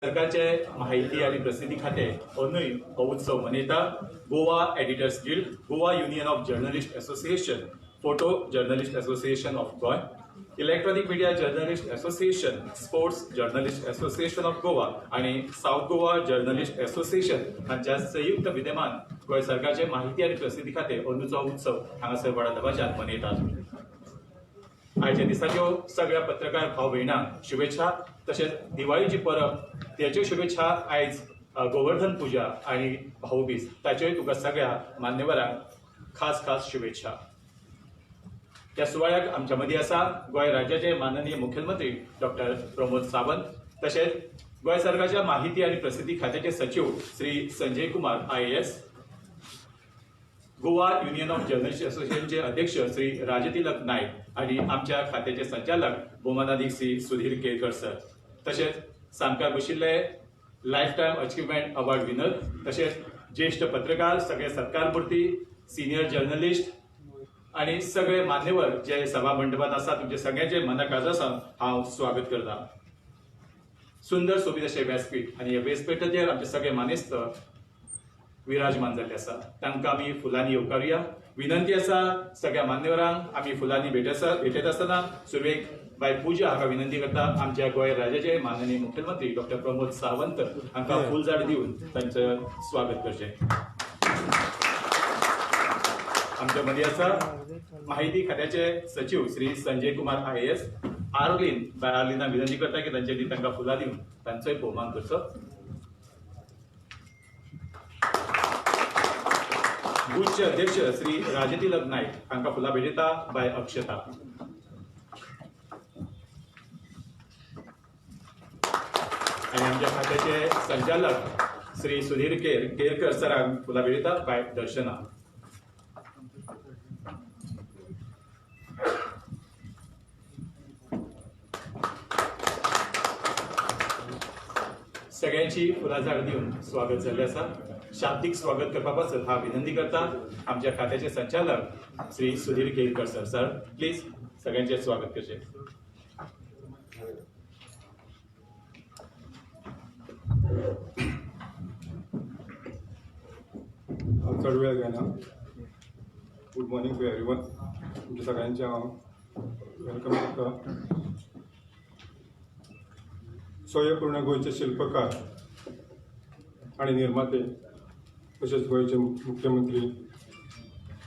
सरकारचे माहिती आणि प्रसिद्धी खाते अंदूय हो उत्सव मनयता. Goa editors guild, Goa union of journalist association, photo journalist association of Goa, electronic media journalist association, sports journalist association of Goa आणि साऊथ गोवा जर्नलिस्ट असोसिएशन हांच्या संयुक्त विद्यमान गोंय सरकारचे माहिती आणि प्रसिद्धी खाते अंदूचो उत्सव हांगासर व्हडा दबाज्यान मनयतात. आयच्या दिसाच्यो सगळ्या पत्रकार भाव भयणांक शुभेच्छा. तशेंच दिवाळीची परब त्याच्यो शुभेच्छा आयज गोवर्धन पूजा आणि भाऊबीज ताच्योय तुका सगळ्या मान्यवरांक खास खास शुभेच्छा. या सुवाळ्याक आमच्या मदीं आसा गोंय राज्याचे माननीय मुख्यमंत्री डॉक्टर प्रमोद सावंत, तशेंच गोंय सरकारच्या माहिती आणि प्रसिद्धी खात्याचे सचिव Shri Sanjay Kumar IAS, Goa union of journalist असोसिएशनचे अध्यक्ष श्री राजतिलक नायक आणि आमच्या खात्याचे संचालक भौमानाधिक श्री सुधीर केरकर सर, तशेंच सामकार बशिल्ले life time achievement award winner, तशेंच ज्येष्ठ पत्रकार, सगळे सत्कारमुर्ती, सिनियर जर्नलिस्ट आणि सगळे मान्यवर जे सभा मंडपात आसा तुमचे सगळ्यांचे मनाकाजासान हांव स्वागत करता. सुंदर सोबीत अशें व्यासपीठ आणि ह्या व्यासपीठाचेर आमचे सगळे मानेस्त विराजमान जाल्ले आसा. तांकां आमी फुलांनी येवकारुया. विनंती आसा सगळ्या मान्यवरांक आमी फुलांनी भेटयत आसतना सुरवेक बाय पूजा हाका विनंती करता आमच्या गोंय राज्याचे माननीय मुख्यमंत्री डॉक्टर प्रमोद सावंत हांकां फुलझाड दिवन तांचें स्वागत करचें. आमच्या मदीं आसा माहिती खात्याचे सचिव श्री संजय कुमार IAS. आर्लीन बाय आर्लिनाक विनंती करता की तांच्यांनी तांकां फुलां दिवन तांचोय भोवमान करचो. गुजचे अध्यक्ष श्री राजतिलक नायक हांकां फुलां भेटयता बाय अक्षता. आणि आमच्या खात्याचे संचालक श्री सुधीर केरकर सरांक फुलां भेटयता बाय दर्शना. सगळ्यांची फुलांझाड दिवन स्वागत जाल्लें आसा. शाब्दीक स्वागत करपा पासत हांव विनंती करता आमच्या खात्याचे संचालक Shri Sudhir Kerkar sir. Sir please सगळ्यांचे स्वागत करचें. चड वेळ घेना. Good morning to everyone. तुमच्या सगळ्यांचे हांव वेलकम करता. स्वयंपूर्ण गोंयचे शिल्पकार आणि निर्माते तसेच गोंयचे मुख्यमंत्री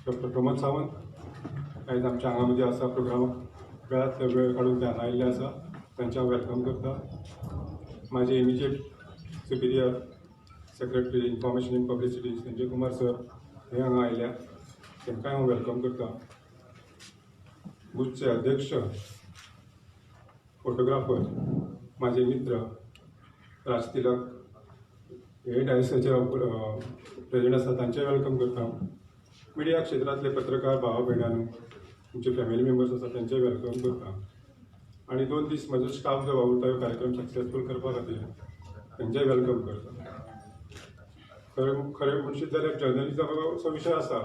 डॉक्टर प्रमोद सावंत आयज आमच्या हांगा मदीं आसा. प्रोग्रामाक वेळांतलो वेळ काडून ते हांगा आयिल्ले आसा. तांचे हांव वेलकम करता. म्हाजे immediate Superior secretary information in publicity Sanjay Kumar sir हे हांगा आयल्या. तांकांय हांव वेलकम करता. गुजचे अध्यक्ष फोटोग्राफर माझे मित्र राजतिलक हे डायसाचे प्रेसिडेंट आसा तांचे वेलकम करता. मिडिया क्षेत्रांतले पत्रकार भावा भयणांनो, तुमचे फॅमिली मेंबर्स आसा तांचे वेलकम करता. आणि 2 दीस म्हजो स्टाफ जो वावुरता ह्यो कार्यक्रम सक्सेसफूल करपा खातीर तांचेय वेलकम करता. खरें म्हणशीत जाल्यार जर्नलिजम हो असो विशय आसा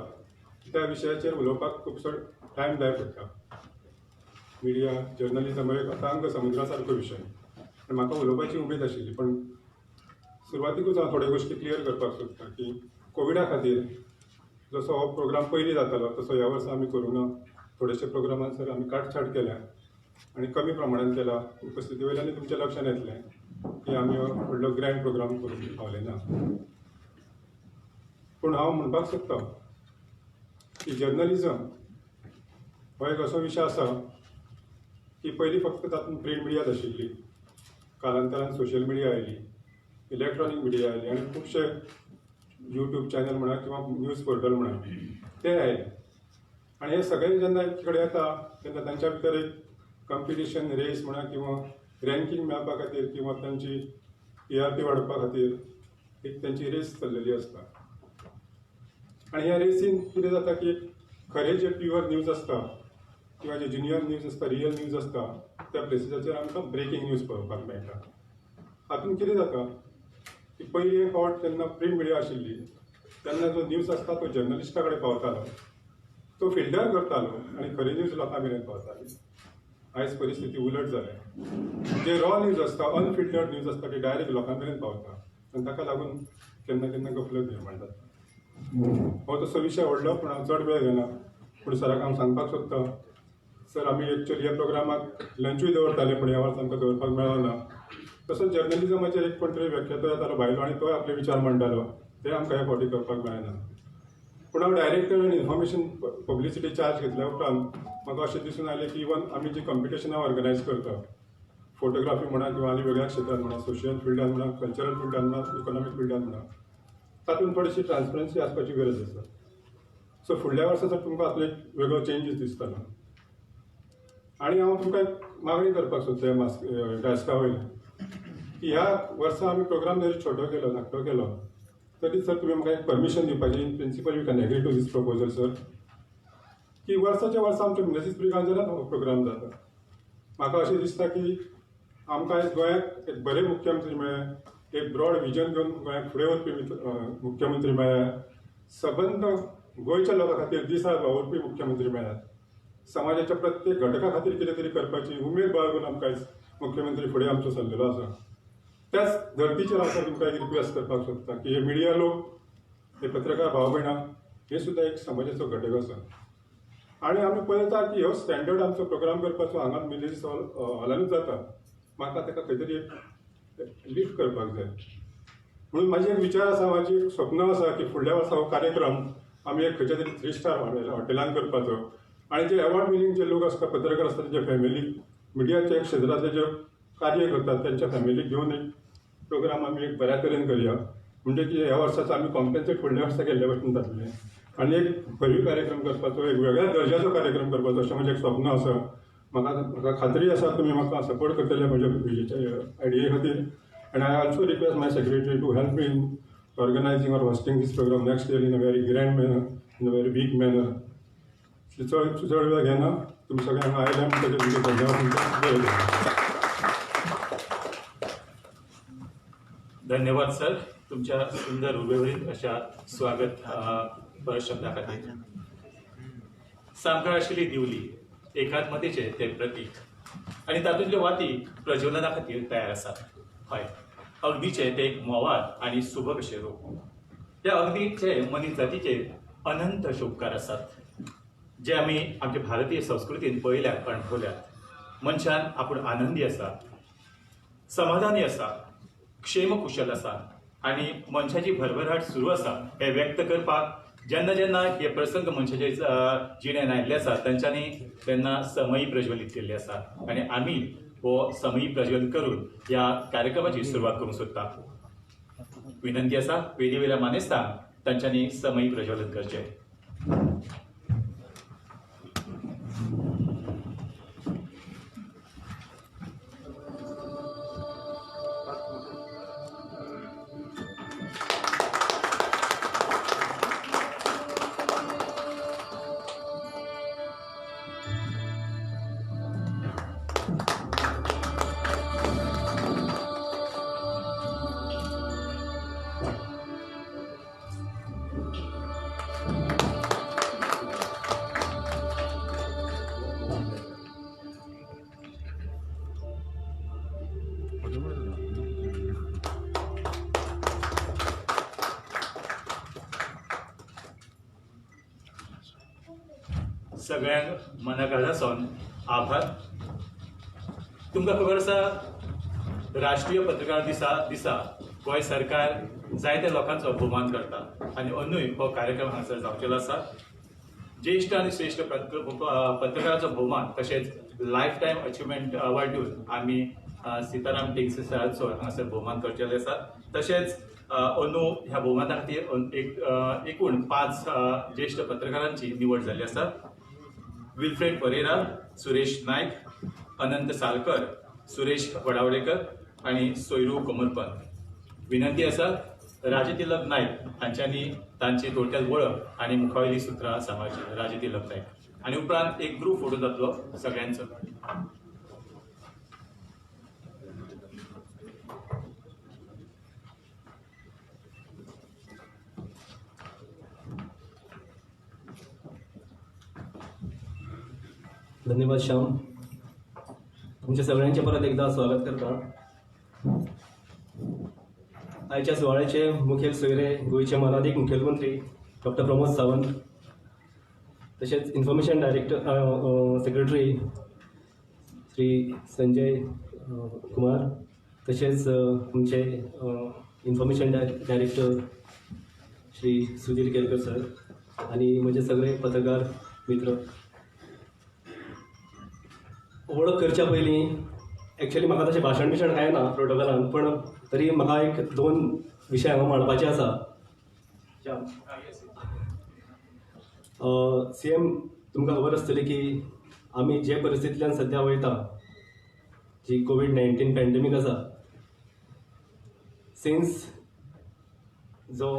त्या विशयाचेर उलोवपाक खुबसो टायम जाय पडटा. मिडिया जर्नलिजम हो एक अथांग समुद्रा सारको विशय आनी म्हाका उलोवपाची उमेद आशिल्ली. पण सुरवातीकूच हांव थोड्यो गोश्टी क्लियर करपाक सोदता की कोविडा खातीर जसो हो प्रोग्राम पयलीं जातालो तसो ह्या वर्सा आमी करूना. थोडेशे प्रोग्रामांसर आमी काटछाट केल्या आनी कमी प्रमाणांत केला. उपस्थिती वयल्यान तुमच्या लक्षांत येतलें की आमी व्हडलो ग्रँड प्रोग्राम करूंक पावले ना. पूण हांव म्हणपाक सोदतां की जर्नलिजम हो एक असो विशय आसा की पयलीं फक्त तातूंत प्रिंट मिडियाच आशिल्ली. कालांतरान social media oily, electronic media oily आनी खुबशे यूट्यूब चॅनल म्हणा किंवा न्यूज पोर्टल म्हणा ते आयले. आनी हे सगळे जेन्ना एक कडेन येता तेन्ना तांच्या भितर एक कॉम्पिटिशन रेस म्हणा किंवा रँकींग मेळपा खातीर किंवा तांची TRP वाडोवपा खातीर एक तांची रेस चल्लेली आसता. आनी ह्या रेसीन कितें जाता की खरे जे प्युअर न्यूज आसता किंवा जे ज्युनियर न्यूज आसता, रियल न्यूज आसता त्या प्लेसीसाचेर आमकां ब्रेकींग न्यूज पळोवपाक मेळटा. हातूंत कितें जाता की पयलीं एक फावट जेन्ना प्रिंट मिडिया आशिल्ली तेन्ना जो न्यूज आसता तो जर्नलिस्टा कडेन पावतालो, तो फिल्टर करतालो आनी खरी न्यूज लोकां मेरेन पावताली. आयज परिस्थिती उलट जाल्या. जे रॉ न्यूज आसता, अनफिल्टर्ड न्यूज आसता ती डायरेक्ट लोकां मेरेन पावता आनी ताका लागून केन्ना केन्ना गफलत निर्माण जाता. हो तसो विशय व्हडलो पूण हांव चड वेळ घेना. पूण सराक हांव सांगपाक सोदतां, सर आमी एक्चुअली ह्या प्रोग्रामाक लंचूय दवरताले पूण ह्या वर्सा आमकां दवरपाक मेळना. तसोच जर्नलिजमाचेर एक कोण तरी व्याख्यातो येतालो भायलो आनी तोय आपले विचार मांडटालो, ते आमकां ह्या फावटी करपाक मेळना. पूण हांव डायरेक्टर आनी इन्फॉर्मेशन पब्लिसिटी चार्ज घेतल्या उपरांत म्हाका अशें दिसून आयलें की इवन आमी जी कॉम्पिटिशनां ऑर्गनायज करता, फोटोग्राफी म्हणा किंवा आनी वेगळ्या क्षेत्रांत म्हणा, सोशियल फिल्डान म्हणा, कल्चरल फिल्डान म्हणा, इकॉनॉमीक फिल्डान म्हणा, तातूंत थोडीशी ट्रान्सपरन्सी आसपाची गरज आसा. सो फुडल्या वर्सा तुमकां हातूंत एक वेगळो चेंजीस दिसतलो. आनी हांव तुमकां एक मागणी करपाक सोदता डॅस्का वयल्यान की ह्या वर्सा आमी प्रोग्राम जरी छोटो केलो, धाकटो केलो, तरी सर तुमी म्हाका एक परमिशन दिवपाची. In principle you can agree to this proposal sir, की वर्साच्या वर्सा आमच्या मिनेसीस ब्रिगांजरांत हो प्रोग्राम जाता. म्हाका अशें दिसता की आमकां आयज गोंयाक एक बरे मुख्यमंत्री मेळ्ळे, एक ब्रॉड विजन घेवन गोंयाक फुडें वचपी मुख्यमंत्री मेळ्ळ्या, सबंद गोंयच्या लोकां खातीर दिसाक वावुरपी मुख्यमंत्री मेळ्ळ्यात, समाजाच्या प्रत्येक घटका खातीर कितें तरी करपाची उमेद बाळगून आमकां आयज मुख्यमंत्री फुडें आमचो सरलेलो आसा. त्याच धर्तीचेर हांव तुमकां एक रिक्वेस्ट करपाक सोदता की हे मिडिया लोक, हे पत्रकार भाव भयणां, हे सुद्दां एक समाजाचो घटक आसा. आनी आमी पळयता की हो स्टँडर्ड आमचो प्रोग्राम करपाचो हांगा मिनेजीस हॉलानूच जाता. म्हाका ताका खंय तरी एक लिफ्ट करपाक जाय. म्हणून म्हाजी एक विचार आसा, म्हाजी एक स्वप्न आसा की फुडल्या वर्सा हो कार्यक्रम आमी एक खंयच्या तरी 3 स्टार हॉटेलान करपाचो. आनी जे अवॉर्ड विनींग जे लोक आसता, पत्रकार आसता, तेंच्या फॅमिली, मिडियाच्या क्षेत्रांतले जे कार्य करतात त्यांच्या फॅमिलीक घेवन एक प्रोग्राम आमी एक बऱ्या तरेन करया. म्हणजे की ह्या वर्साचो आमी कॉम्पेन्सेट फुडल्या वर्सा केल्ल्या भशेन जातलें. आनी एक भरीव कार्यक्रम करपाचो, एक वेगळ्या दर्जाचो कार्यक्रम करपाचो अशें म्हजें एक स्वप्न आसा. म्हाका खात्री आसा तुमी म्हाका सपोर्ट करतले म्हज्या आयडिये खातीर. And I also request my secretary to help me in organizing or hosting this programme next year in a very grand manner, in a very big manner. चड वेळ घेना, तुमी सगळे हांगा आयल्या म्हणटकीर तुमचे धन्यवाद. धन्यवाद सर, तुमच्या सुंदर उर्बेवरील अशा स्वागत शब्दा खातीर. सामकार आशिल्ली दिवली एकात्मतेचे ते प्रतीक आनी तातूंतल्यो वाती प्रज्वलना खातीर तयार आसात. हय, अग्नीचे ते एक मोवाद आनी शुभ कशे रूप. त्या अग्नीचे मनीस जातीचेर अनंत उपकार आसात, जे आमी आमच्या भारतीय संस्कृतीन पळयल्यात, अणभवल्यात. मनशान आपूण आनंदी आसा, समाधानी आसा, क्षेम कुशल आसा आनी मनशाची भरभराट सुरू आसा हें व्यक्त करपाक जेन्ना जेन्ना हे प्रसंग मनशाच्या जिणेन आयिल्ले आसा तेंच्यांनी तेन्ना समयी प्रज्वलीत केल्ली आसा. आनी आमी हो समयी प्रज्वलीत करून ह्या कार्यक्रमाची सुरवात करूंक सोदता. विनंती आसा वेदी वयल्या मानेस्तांक तांच्यांनी समयी प्रज्वलित करचें. सगळ्यांक मनाकाळासावन आभार. तुमकां खबर आसा, राष्ट्रीय पत्रकार दिसा गोंय सरकार जायत्या लोकांचो भोवमान करता आनी अंदूय हो कार्यक्रम हांगासर जावचेलो आसा. ज्येश्ठ आनी श्रेश्ठ पत्रकाराचो भोवमान तशेंच लायफ टायम अचिव्हमेंट अवॉर्ड दिवन आमी सिताराम टेक्सी सराचो हांगासर भोवमान करचेले आसा. तशेंच अंदू ह्या भोवमाना खातीर एकूण 5 ज्येश्ठ पत्रकारांची निवड जाल्ली आसा. विल्फ्रेड परेरा, सुरेश नायक, अनंत सालकर, सुरेश वडावडेकर आनी सोयरू कोमरपंत. विनंती आसा राजतिलक नायक हांच्यांनी तांची थोडक्यात वळख आनी मुखावेली सुत्रां सांबाळची. राजतिलक नायक आनी उपरांत एक ग्रूप फोटो जातलो सगळ्यांचो. धन्यवाद श्याम. तुमच्या सगळ्यांचे परत एकदा स्वागत करता. आयच्या सुवाळ्याचे मुखेल सोयरे गोंयचे मानाधीक मुखेलमंत्री डॉक्टर प्रमोद सावंत, तसेच information director secretary Shri Sanjay Kumar, तसेच आमचे information director Shri Sudhir Kerkar sir आणि म्हजे सगळे पत्रकार मित्र. ओळख करच्या पयलीं एक्चुअली म्हाका तशें भाशण बिशण काय ना प्रोटोकॉलान, पण तरी म्हाका एक 2 विशय हांगा मांडपाचे आसा. CM तुमकां खबर आसतली की आमी जे परिस्थितींतल्यान सद्या वयता, जी कोविड-19 पॅन्डेमीक आसा, सिन्स जो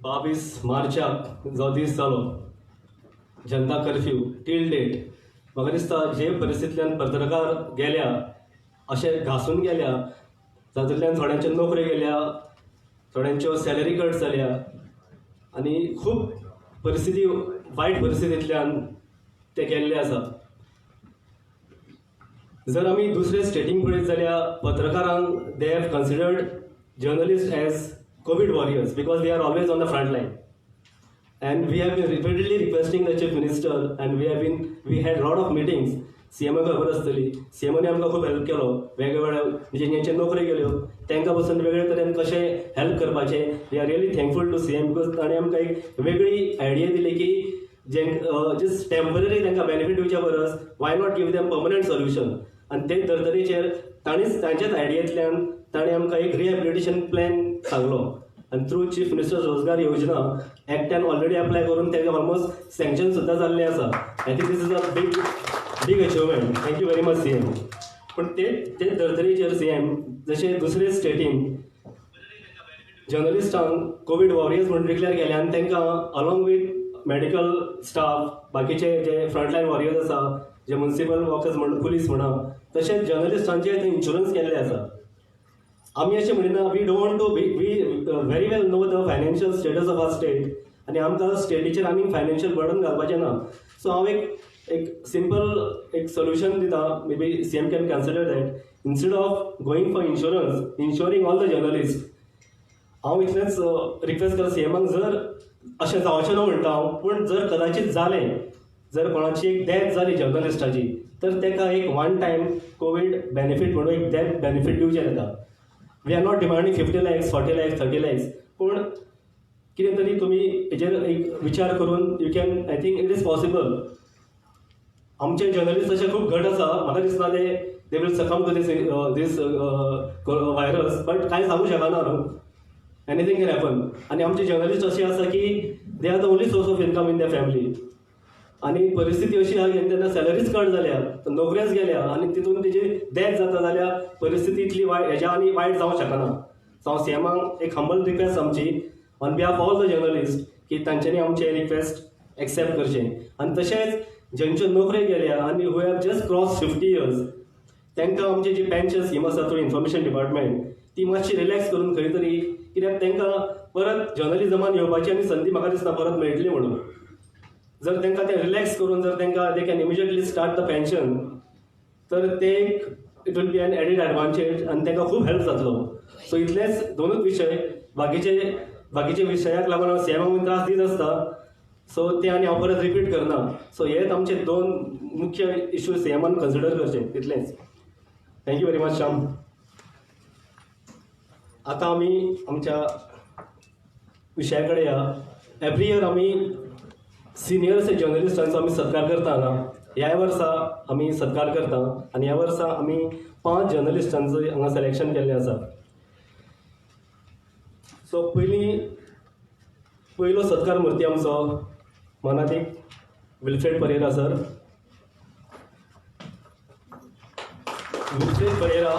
22 मार्चाक जो दीस जालो जनता कर्फ्यू टील डेट, म्हाका दिसता जे परिस्थितींतल्यान पत्रकार गेल्या अशें घासून गेल्या, जातूंतल्यान थोड्यांच्यो नोकऱ्यो गेल्या, थोड्यांच्यो सॅलरी कट जाल्या आनी खूब परिस्थिती वायट परिस्थितींतल्यान ते गेल्ले आसा. जर आमी दुसरे स्टेटींक पळयत जाल्यार पत्रकारांक they have considered journalist as COVID warriors because we are always on the front line. And we have been repeatedly requesting the Chief Minister and we had lot of meetings. CM खबर आसतली, CMने आमकां खूब help केलो. वेगवेगळ्या म्हणजे जेंचे नोकऱ्यो गेल्यो तांकां पासून वेगळे तरेन कशें हेल्प करपाचें. We are really thankful to CM because ताणें आमकां एक वेगळी आयडिया दिली की जस्ट टेम्पररी तांकां बेनिफीट दिवच्या परस why not give them permanent solution. आनी ते धर्तरेचेर ताणीच तांच्याच आयडियेंतल्यान ताणें आमकां एक रिहॅबिलिटेशन प्लॅन सांगलो. आणि थ्रू चीफ मिनिस्टर रोजगार योजना एक्टान ऑलरेडी अप्लाय करून तेका ऑलमोस्ट सँक्शन सुद्दां जाल्लें आसा. I think this is a big achievement. Thank you very much CM. पण ते धर्तरेचेर CM जशें दुसरे स्टेटीन जर्नलिस्टांक कोविड वॉरियर्स म्हणून डिक्लेअर केले आनी तांकां अलॉंग वीथ मेडिकल स्टाफ, बाकीचे जे फ्रंटलायन वॉरियर्स आसा, जे म्युनिसिपल वर्कर्स म्हणून पुलीस म्हणा, तशेंच जर्नलिस्टांचे इन्शुरन्स केल्ले आसा. आमी अशें म्हणिना we don't to we very well know the financial status of our state आनी आमकां स्टेटीचेर आमी फायनान्शियल बर्डन घालपाचें ना. सो हांव एक सिंपल एक सोल्युशन दिता. Maybe CM can consider that instead of going for insuring all the journalist, हांव इतलेंच रिक्वेस्ट करता CMक, जर अशें जावचें ना म्हणटा हांव, पूण जर कदाचित जालें, जर कोणाची एक डेथ जाली जर्नलिस्टाची, तर ताका एक 1 टायम कोविड बेनिफीट म्हणून एक डेथ बेनिफीट दिवचें ताका. We are not demanding 50 lakhs, 40 lakhs, 30 lakhs, पूण कितें तरी तुमी हेजेर एक विचार करून you can, I think it is possible. आमचे जर्नलिस्ट अशे खूब घट आसा, म्हाका दिसना they will succumb to this virus, but कांय सांगू शकना न्हू, एनीथींग कॅन हॅपन. आनी आमचे जर्नलिस्ट अशे आसा की they are the only source of income in the family. आनी परिस्थिती अशी आहा की तेन्ना सॅलरीज कट जाल्या, नोकऱ्योच गेल्या आनी तितून तेजी डेथ जाता जाल्यार परिस्थिती इतली हेज्या आनी वायट जावंक शकना. सो हांव CMक एक हंबल रिक्वेस्ट आमची on behalf all the journalist की तांच्यांनी आमचे रिक्वेस्ट एक्सेप्ट करचें. आनी तशेंच ज्यांच्यो नोकऱ्यो गेल्या आनी who have just cross 50 years, तांकां आमची जी पेन्शन स्कीम आसा थ्रू इन्फॉर्मेशन डिपार्टमेंट, ती मातशी रिलॅक्स करून खंय तरी, कित्याक तांकां परत जर्नलिजमान येवपाची आनी संदी म्हाका दिसता परत मेळटली म्हणून. जर तांकां ते रिलॅक्स करून जर तांकां they can immediately start the pension, तर ते it will be an added advantage आनी तांकां खूब हेल्प जातलो. सो इतलेच 2च विशय. बाकीचे विशयाक लागून हांव CMक त्रास दीत आसता, सो ते आनी हांव परत रिपीट करना. सो हेच आमचे 2 मुख्य इश्यू CMन कन्सिडर करचे, तितलेंच. Thank you very much Shyam. आतां आमी आमच्या विशया कडेन या. एवरी इयर आमी सिनियर जर्नलिस्टांचो आमी सत्कार करता हांगा. ह्या वर्सा आमी सत्कार करता आनी ह्या वर्सा आमी 5 जर्नलिस्टांचो हांगा सिलेक्शन केल्लें आसा. सो पयलो सत्कार मूर्ती आमचो मानाधीक Wilfred Pereira sir. Wilfred Pereira,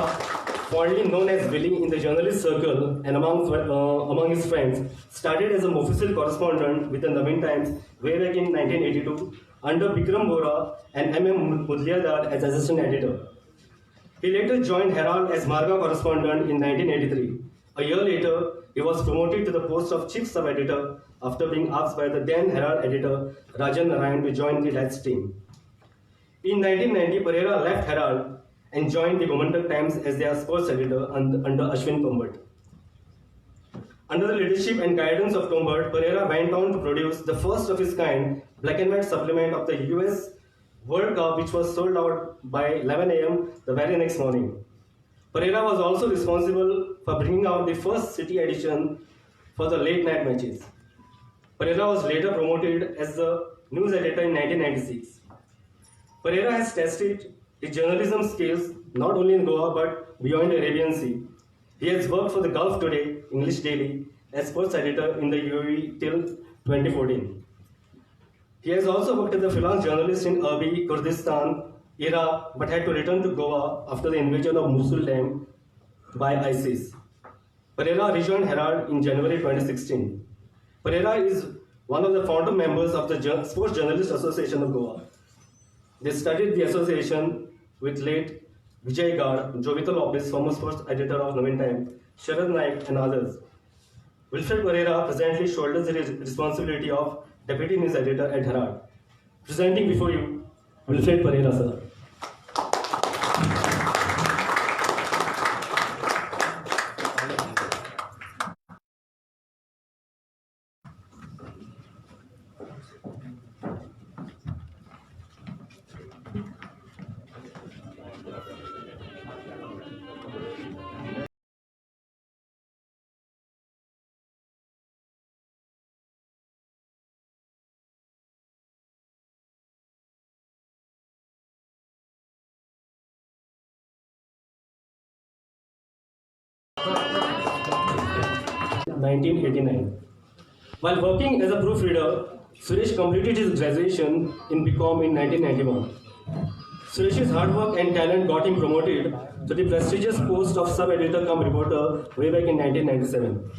fondly known as Willie in the journalist circle and among his friends, started as a official correspondent with the Navin Times way back in 1982 under Bikram Bora and M.M. Mudliadar as assistant editor. He later joined Herald as Marga correspondent in 1983. A year later, he was promoted to the post of chief sub-editor after being asked by the then Herald editor Rajan Narayan to join the Lights team. In 1990, Pereira left Herald and joined the Gomantak Times as their sports editor under Ashwin Tombert. Under the leadership and guidance of Tombert, Pereira went on to produce the first of its kind black and white supplement of the US World Cup, which was sold out by 11 a.m. the very next morning. Pereira was also responsible for bringing out the first city edition for the late night matches. Pereira was later promoted as the news editor in 1996. Pereira has tested his journalism skills not only in Goa but beyond the Arabian Sea. He has worked for the Gulf Today, English Daily, as sports editor in the UAE till 2014. He has also worked as a freelance journalist in Erbil, Kurdistan, Iraq, but had to return to Goa after the invasion of Mosul Dam by ISIS. Pereira rejoined Herald in January 2016. Pereira is one of the founder members of the Sports Journalists Association of Goa. They started the association with late Vijay Gad, Jovita Lopez, former sports editor of Navin Time, Sharad Naik, and others. Wilfred Pereira presently shoulders the responsibility of Deputy News Editor at Herald. Presenting before you, Wilfred Pereira, sir. (1989). While working as a proofreader, Suresh completed his graduation in BCom in 1991. Suresh's hard work and talent got him promoted to the prestigious post of sub-editor cum reporter way back in 1997.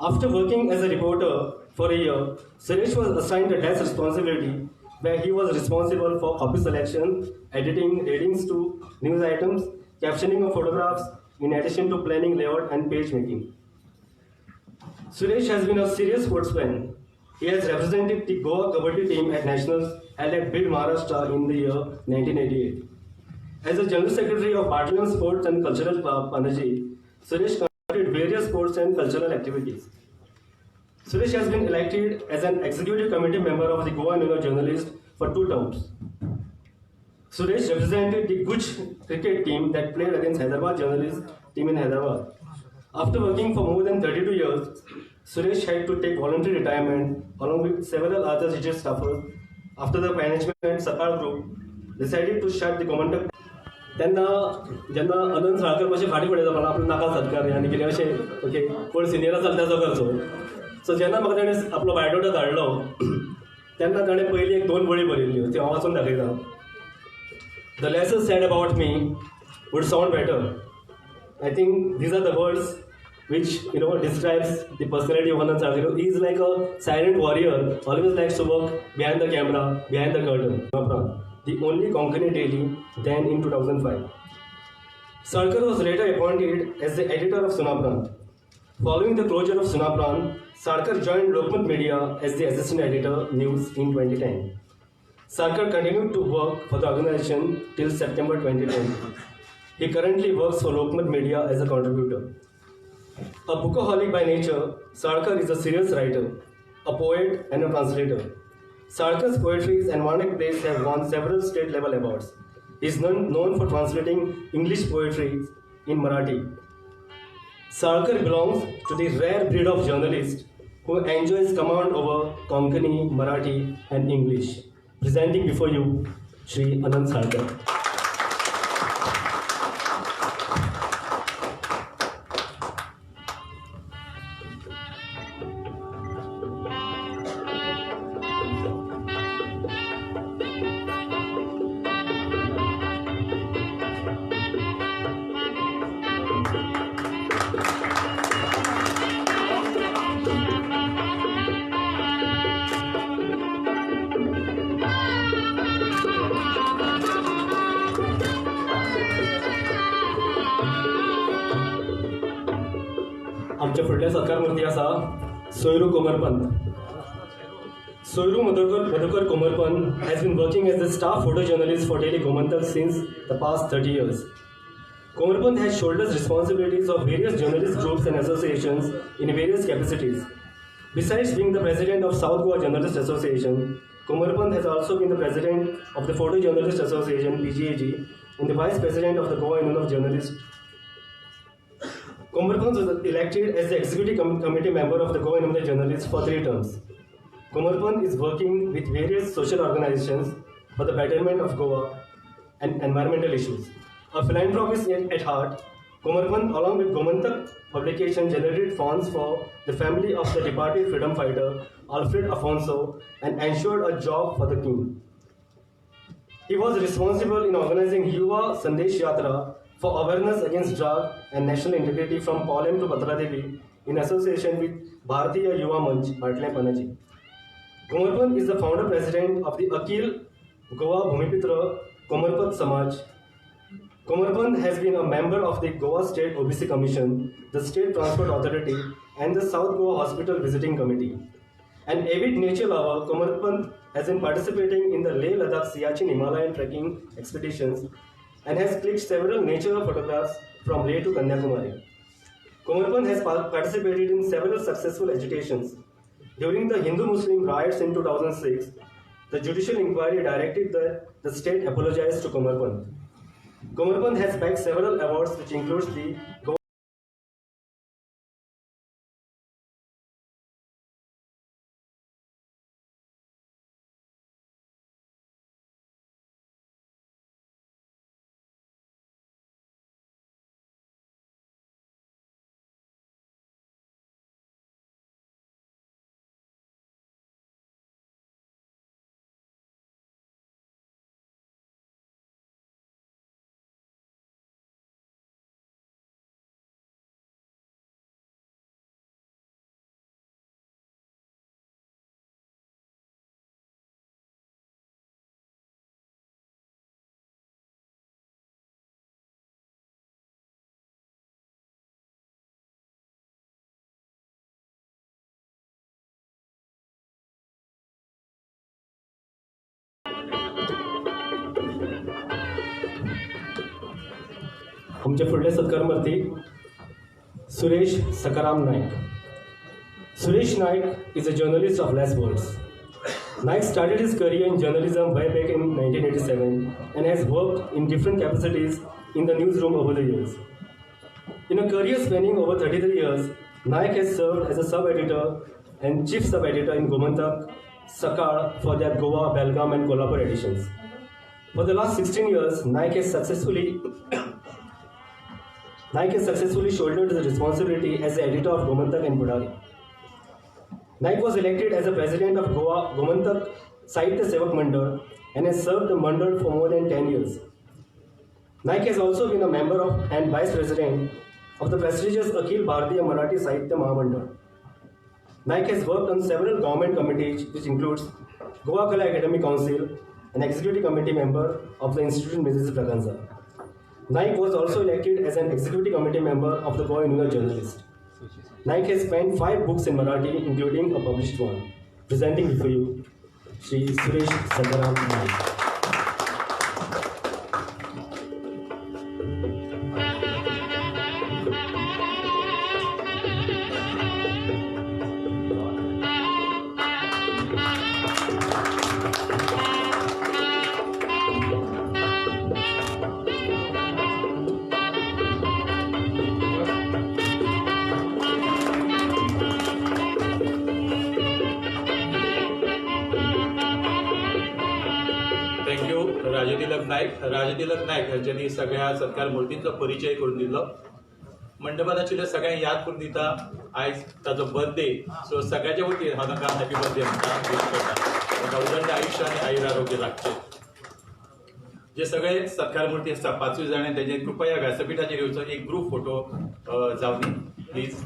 After working as a reporter for a year, Suresh was assigned a desk responsibility where he was responsible for copy selection, editing, readings to news items, captioning of photographs, in addition to planning layout and page making. Suresh has been a serious sportsman. He has represented the Goa Kabaddi team at nationals held at Bid, Maharashtra in the year 1988. As the General Secretary of Battalion Sports and Cultural Club, Panaji, Suresh conducted various sports and cultural activities. Suresh has been elected as an executive committee member of the Goa Union of Journalists for 2 terms. Suresh represented the Guj cricket team that played against Hyderabad journalist team in Hyderabad. After working for more than 32 years, Suresh had to take voluntary retirement along with several other senior staffers after the management Sakal group decided to shut the Gomantak. त्यांना जेन्ना अनंत साळकर मातशें फाटीं फुडें जावपाक आपलो नाका सत्कार आनी कितें अशें ओके कोण सिनियर आसा तेजो करचो सो जेन्ना म्हाका ताणें आपलो बायोडोटा धाडलो तेन्ना ताणें पयली एक 2 बळी बरयल्ल्यो त्यो हांव वाचून दाखयता. The lessons said about me would sound better. I think these are the words which describes the personality of Anand Sarkar. He is like a silent warrior, always likes to work behind the camera, behind the curtain. The only Konkani daily then in 2005. Sarkar was later appointed as the editor of Sunaprant. Following the closure of Sunaprant, Sarkar joined Lokmat Media as the assistant editor news in 2010. Sarkar continued to work for the organization till September 2010. He currently works for Lokmat Media as a contributor. A bookaholic by nature, Sarkar is a serious writer, a poet and a translator. Sarkar's poetries and one-act plays have won several state-level awards. He is known for translating English poetry in Marathi. Sarkar belongs to the rare breed of journalist who enjoys command over Konkani, Marathi and English. Presenting before you, Shri Anand Sarkar. आमच्या फुडल्या सत्कार मूर्ती आसा सोयरू Komarpant. Soiru Madhukar Komarpan has been working as the staff photojournalist for Daily Gomantak since the past 30 years. Komarpan has shouldered responsibilities of various journalist groups and associations in various capacities. Besides being the president of South Goa Journalist Association, Komarpan has also been the president of the Photojournalist Association (PGAG) and the vice president of the Goa Union of Journalists. Komarpan was elected as the executive committee member of the Goa Union of Journalists for 3 terms. Komarpan is working with various social organizations for the betterment of Goa and environmental issues. A philanthropist at heart, Komarpan, along with Gomantak publication, generated funds for the family of the departed freedom fighter Alfred Afonso and ensured a job for the king. He was responsible in organizing Yuva Sandesh Yatra for awareness against drug and national integrity from Palem to Patradevi in association with Bharatiya Yuva Manch, Hartland Panaji. Komarpan is the founder president of the Akil Goa Bhumipitra Komarpat Samaj. Komarpan has been a member of the Goa State OBC Commission, the State Transport Authority, and the South Goa Hospital Visiting Committee. An avid nature lover, Komarpan has been participating in the Leh Ladakh Siachen Himalayan trekking expeditions and has clicked several nature photographs from Leh to Kanyakumari. Komarpan has participated in several successful agitations. During the Hindu-Muslim riots in 2006, the judicial inquiry directed that the state apologize to Komarpan. Komarpan has bagged several awards, which includes the Goa आमचे फुडले सत्कारमर्थी Suresh Sakaram Naik. Suresh Naik is a journalist of less words. Naik started his career in journalism way back in 1987 and has worked in different capacities in the newsroom over the years. In a career spanning over 33 years, Naik has served as a sub-editor and chief sub-editor in Gomantak, Sakar for their Goa, Belgaum and Kolhapur editions. For the last 16 years, Naik has successfully shouldered the responsibility as the editor of Gomantak and Budari. Naik was elected as the president of Goa Gomantak Sahitya Sevak Mandal and has served the Mandal for more than 10 years. Naik has also been a member of and vice president of the prestigious Akhil Bharatiya Marathi Sahitya Mahamandal. Naik has worked on several government committees, which includes Goa Kala Academy Council, an executive committee member of the Institute Mrs. Braganza. Naik was also elected as an executive committee member of the Goa Union of Journalists. Naik has penned 5 books in Marathi, including a published one. Presenting before you, Shri Suresh Sakaram Naik. Thank you Rajtilak Naik हांच्यांनी सगळ्या सत्कार मुर्तींचो परिचय करून दिलो. मंडपात आशिल्ल्या सगळ्यांक याद करून दिता आयज ताजो बर्थडे. सो सगळ्याच्या वतीन हांव ताका हॅपी बर्थडे म्हणटा, विश करता. ताका उदंड आयुश्य आनी आयुर आरोग्य लागचें. जे सगळे सत्कार मुर्ती आसता 5 जाणां तेजे कृपया व्यासपीठाचेर येवचो. एक ग्रूप फोटो जावं दी प्लीज.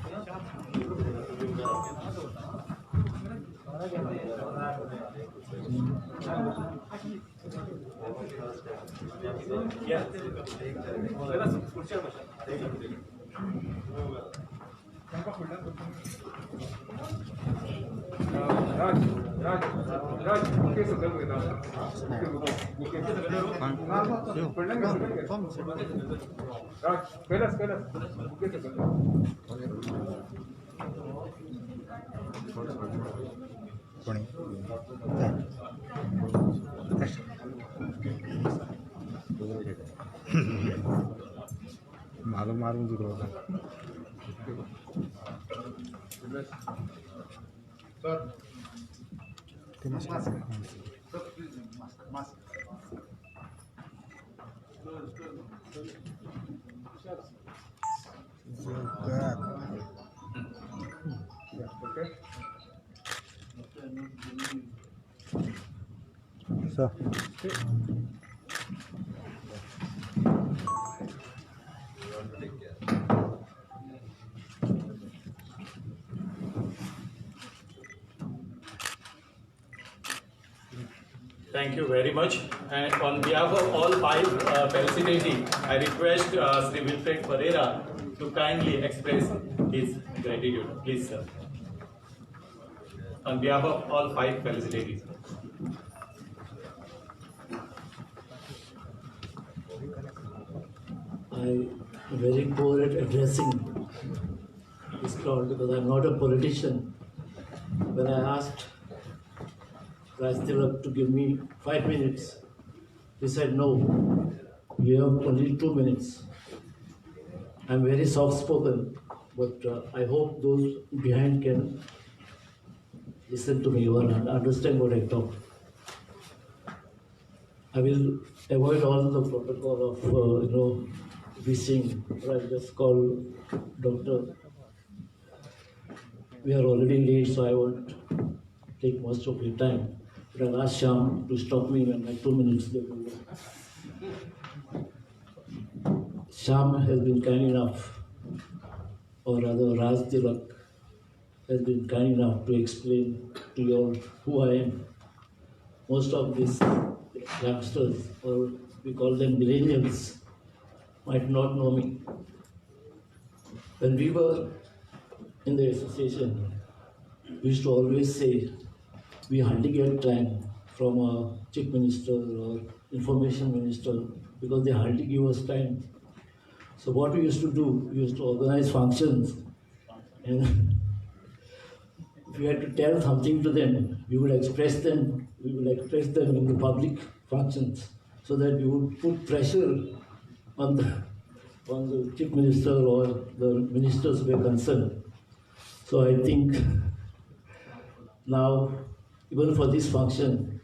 मालूम मारून दिलो Thank you very much. And on behalf of all five felicitating, I request Sri Wilfred Pereira to kindly express his gratitude. Please, sir. On behalf of all five felicitating. I'm very poor at addressing this crowd because I'm not a politician. When I asked Raj Tilak to give me 5 minutes, he said, no, you have only 2 minutes. I'm very soft-spoken, but I hope those behind can listen to me or understand what I talk. I will avoid all the protocol of, wishing, or I'll just call doctor. We are already late, so I won't take most of your time. But I'll ask Shyam to stop me when my 2 minutes they will go. Shyam has been kind enough, or rather Raj Tilak has been kind enough to explain to you all who I am. Most of these youngsters, or we call them millennials, might not know me. When we were in the association, we used to always say we hardly get time from a chief minister or information minister because they hardly give us time. So what we used to do, we used to organize functions, and if we had to tell something to them, we would express them in the public functions so that we would put pressure on the chief minister or the ministers who were concerned. So I think now, even for this function,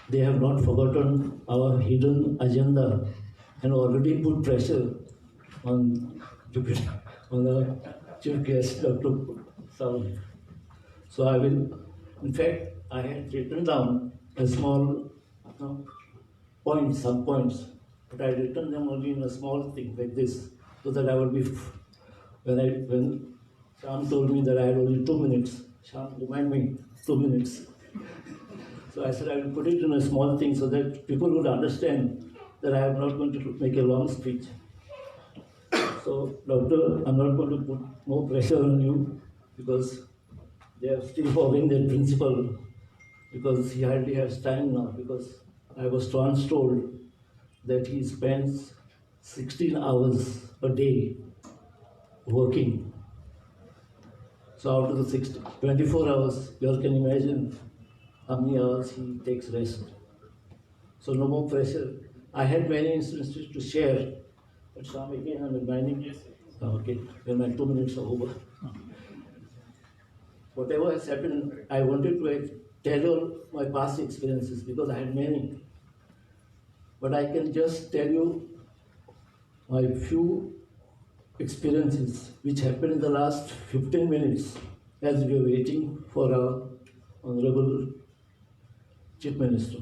they have not forgotten our hidden agenda and already put pressure on the chief guest, Dr. Sawan. So I will, in fact, I had written down a small some points, but I written them only in a small thing like this, so that I would be, when Shyam told me that I had only 2 minutes, Shyam reminded me 2 minutes. So I said I will put it in a small thing so that people would understand that I am not going to make a long speech. So, Doctor, I'm not going to put more pressure on you because they are still following their principle, because he hardly has time now, because I was once told that he spends 16 hours a day working. So out of the 24 hours, you all can imagine how many hours he takes rest. So no more pressure. I had many instances to share, but Shyam, again I'm reminding you. Okay, when my 2 minutes are over. Whatever has happened, I wanted to tell you my past experiences because I had many. But I can just tell you my few experiences which happened in the last 15 minutes as we were waiting for our Honorable Chief Minister.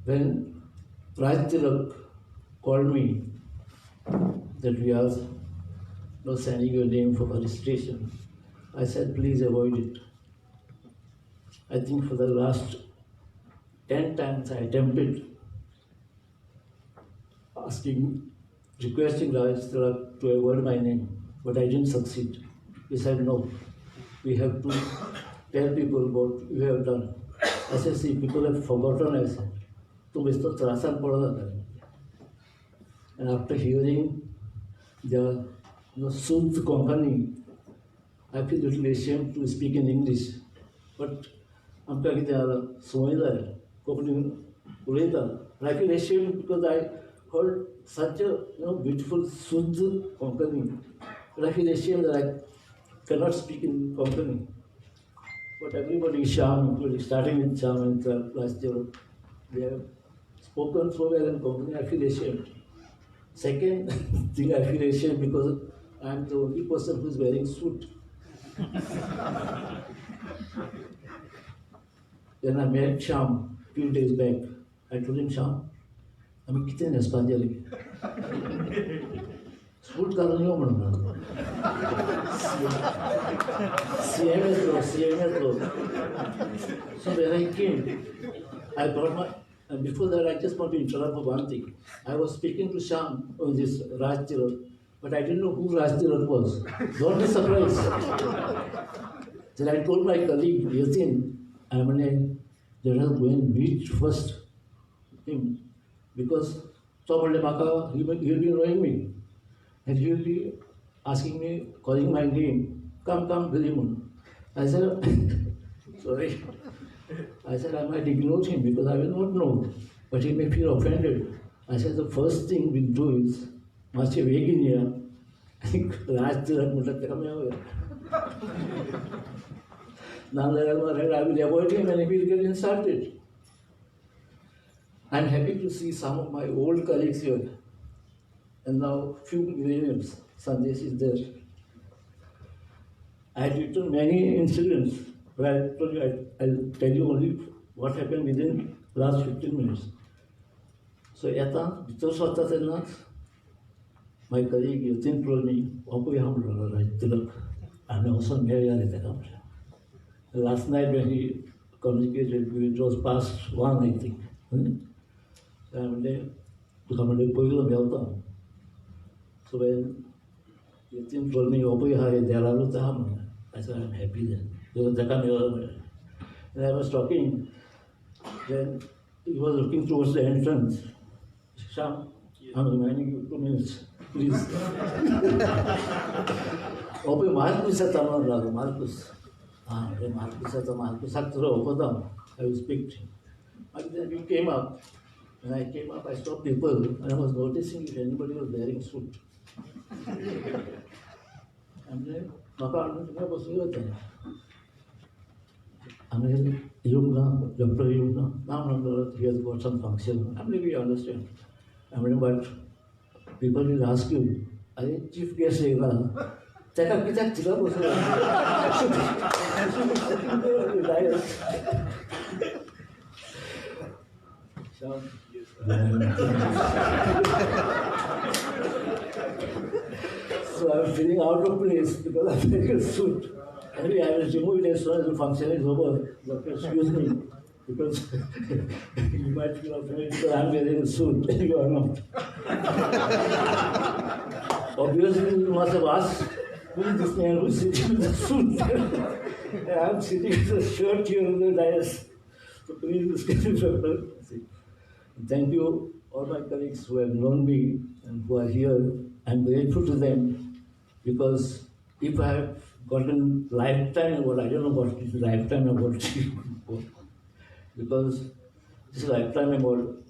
When Raj Tilak called me that we are not sending your name for registration, I said, please avoid it. I think for the last 10 times I attempted requesting Raj Tilak to avoid my name, but I didn't succeed. He said, no, we have to tell people what you have done. I said, see, people have forgotten, I said. तो बेस्तो त्रासान पडत जाता. And after hearing the Sud Konkani, I feel a little ashamed to speak in English. But आमकां कितें जालां संवय जाल्या कोंकणी उलयता. And I feel ashamed because I heard such a beautiful Sud Konkani. But I feel ashamed that I cannot speak in Konkani. But everybody, Sham, including starting with Sham and last year, they have spoken so well in Konkani, I feel ashamed. Second thing, I feel ashamed because I am the only person who is wearing suit. When I met Sham a few days back, I told him, Sham, आमी कितें न्हेसपाक गेली सूट घालून यो म्हणून CM येतलो. So when I came, I brought my, and before that I just want to interrupt for one thing. I was speaking to Sham on this Raj Tirak, but I didn't know who Raj Tirak was. Don't be surprised. Then I told my colleague Yasin, I'm going to go and meet first him, because somebody he'll be knowing me, and he'll be asking me, calling my name, come, Bilimun. I said, sorry. I said, I might ignore him because I will not know, but he may feel offended. I said, the first thing we'll do is, मातशें बेगीन या, Raj Tirak म्हणटा तेका मेळया. Nazaran, I will avoid him and he will get insulted. I'm happy to see some of my old colleagues here. And now few millennials, Sandesh is there. I had written many incidents, but I told you, I'll tell you only what happened within last 15 minutes. So येता भितर सरता तेन्ना my colleague Yatin told me, हो पळय हांव म्हणलो Raj Tirak, आमी वचोन मेळया रे तेका म्हणलें. Last night when he communicated, it was past 1, I think. I म्हणलें तुका म्हणलें पयलो Mewat. So when Yatin told me, हो पळय हा रे देरारूच आहा म्हणलें. I said, I'm happy then. तेका मेळ्ळो म्हणलें. And I was talking, then he was looking towards the entrance. Sham, I'm reminding you 2 minutes, please. हो पळय Marcus येता म्हणून लागलो, Marcus. Marcus I will speak to him. And then we came up. When I came up, I saw people and I was noticing if anybody was wearing suit. And then, Dr. Yumna, now he has got some function. I mean, we understand. I mean, but people will ask you, are you chief guest? तेका कित्याक तिका बसोन So I'm feeling out of place because I'm wearing a suit. Anyway, I will remove it as soon as the function is over. Doctor, excuse me, because you might feel offended because I'm wearing a suit and you are not. Obviously, you must have asked, who is this man who's sitting with a suit? I'm sitting with a shirt here on the dais. So please, thank you, all my colleagues who have known me and who are here. I'm grateful to them because if I have gotten lifetime award, I don't know what is lifetime award because this lifetime award,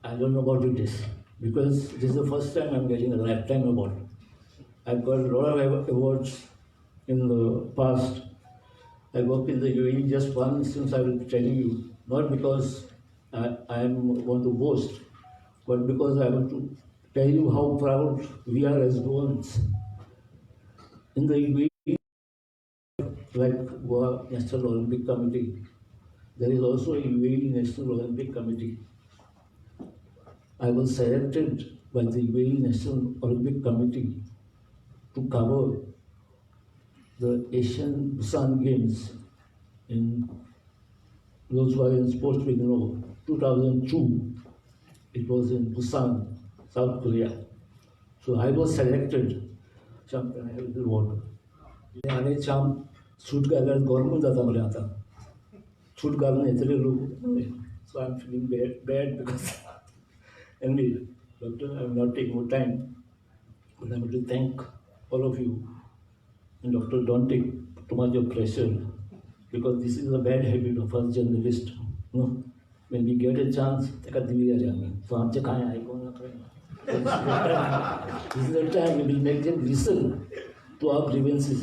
I don't know what it is because this is the first time I'm getting a lifetime award. I've got a lot of awards in the past. I worked in the UAE, just one instance I will tell you, not because I want to boast, but because I want to tell you how proud we are as Goans. In the UAE, like Goa National Olympic Committee, there is also a UAE National Olympic Committee. I was selected by the UAE National Olympic Committee to cover the Asian Busan Games in those who are in sports will know, 2002. It was in Busan, South Korea. So I was selected. Cham, can I have a little water? Suit घाल्यार government जाता मरे आतां suit घालून येतले लोक so I am feeling bad because anyway doctor I am not take more time but I want to thank all of you and doctor don't take too much of pressure because this is a bad habit of us journalist no when we get a chance ताका दिवया रे आमी so आमचें कांय आयकूंक नाका this is the time we will make them listen to our grievances.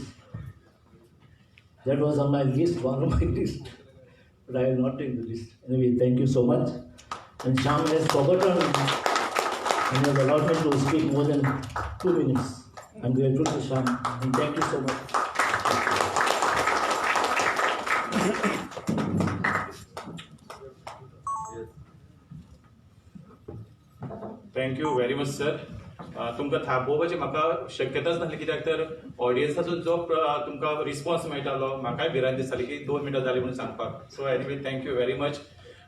That was on my list, one of my list, but I have not taken the list. Anyway, thank you so much. And Shyam has forgotten and has allowed me to speak more than 2 minutes. I'm grateful to Shyam and thank you so much. Thank you very much sir. तुमकां थांबोवपाची म्हाका शक्यताच नासली कित्याक तर ऑडियन्साचो जो तुमकां response मेळटालो म्हाकाय भिरांत दिसताली की 2 मिनटां जाली म्हणून सांगपाक. So anyway thank you very much.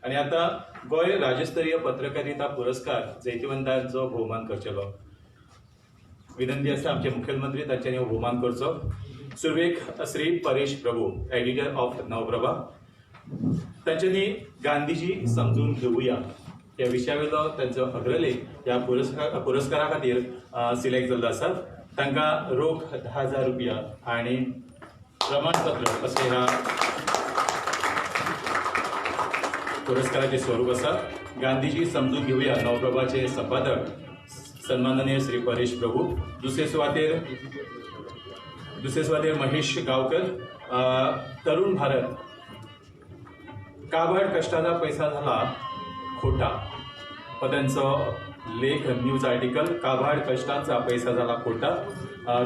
आनी आतां गोंय राज्यस्तरीय पत्रकारिता पुरस्कार जैतिवंतांचो भोवमान करचेलो. विनंती आसा आमचे मुखेलमंत्री तांच्यांनी हो भोवमान करचो. सुरवेक श्री परेश प्रभू, एडिटर ऑफ नवप्रभा, तांच्यांनी गांधीजी समजून घेवया ह्या विशयावेलो त्यांचो अग्रलेख ह्या पुरस्कारा खातीर सिलेक्ट जाल्लो आसा. तांकां रोख 10,000 रुपया आनी प्रमाणपत्र अशें ह्या पुरस्काराचें स्वरूप आसा. गांधीजी समजून घेवया नवप्रभाचे संपादक सन्माननीय श्री परेश प्रभू. दुसरे सुवातेर महेश गांवकर, तरुण भारत, काबाड कष्टाचा पैसा झाला खोटा हो त्यांचो लेख, न्यूज आर्टिकल काबाड कष्टांचा पैसा झाला खोटा.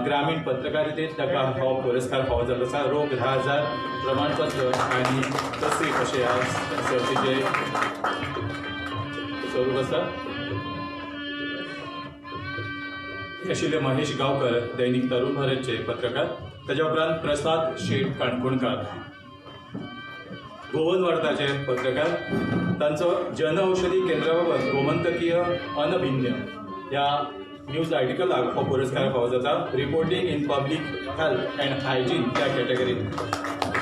ग्रामीण पत्रकारितेत ताका हो पुरस्कार फावो जाल्लो आसा. रोख 10,000 प्रमाणपत्र आनी तसरी अशें ह्या सर्तीचें स्वरूप आसा. आशिल्ले महेश गांवकर, दैनिक तरुण भारतचे पत्रकार. ताच्या उपरांत प्रसाद शेट काणकोणकार, गोवन वार्ताचे पत्रकार. तांचो जनऔषधी केंद्राबाबत गोमंतकीय अनभिज्ञ ह्या न्यूज आर्टिकलाक हो पुरस्कार फावो जाता. Reporting in public health and hygiene ह्या कॅटेगरीत